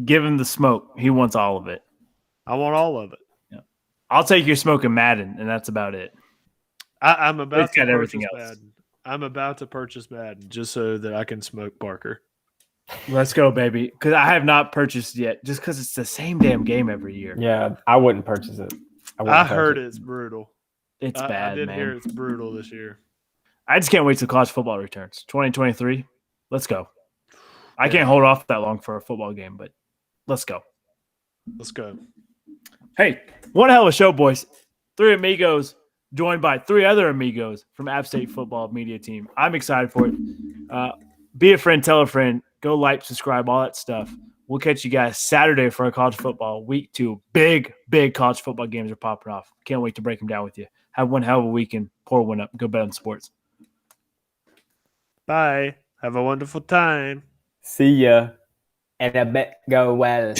S1: Give him the smoke. He wants all of it.
S5: I want all of it.
S1: Yeah. I'll take your smoke and Madden, and that's about it.
S5: I'm about to
S1: got everything
S5: purchase
S1: else.
S5: Madden. I'm about to purchase Madden just so that I can smoke Parker.
S1: Let's go, baby. Because I have not purchased yet, just because it's the same damn game every year.
S6: Yeah, I wouldn't purchase it.
S5: I heard it's brutal.
S1: It's bad,
S5: I did
S1: man.
S5: hear it's brutal this year.
S1: I just can't wait till college football returns. 2023. Let's go. I can't hold off that long for a football game, but let's go.
S5: Let's go.
S1: Hey, one hell of a show, boys. 3 amigos joined by 3 other amigos from App State football media team. I'm excited for it. Be a friend, tell a friend, go like, subscribe, all that stuff. We'll catch you guys Saturday for our college football week 2. Big college football games are popping off. Can't wait to break them down with you. Have one hell of a weekend. Pour one up. Go bet on sports.
S5: Bye. Have a wonderful time.
S6: See ya. And I bet go well.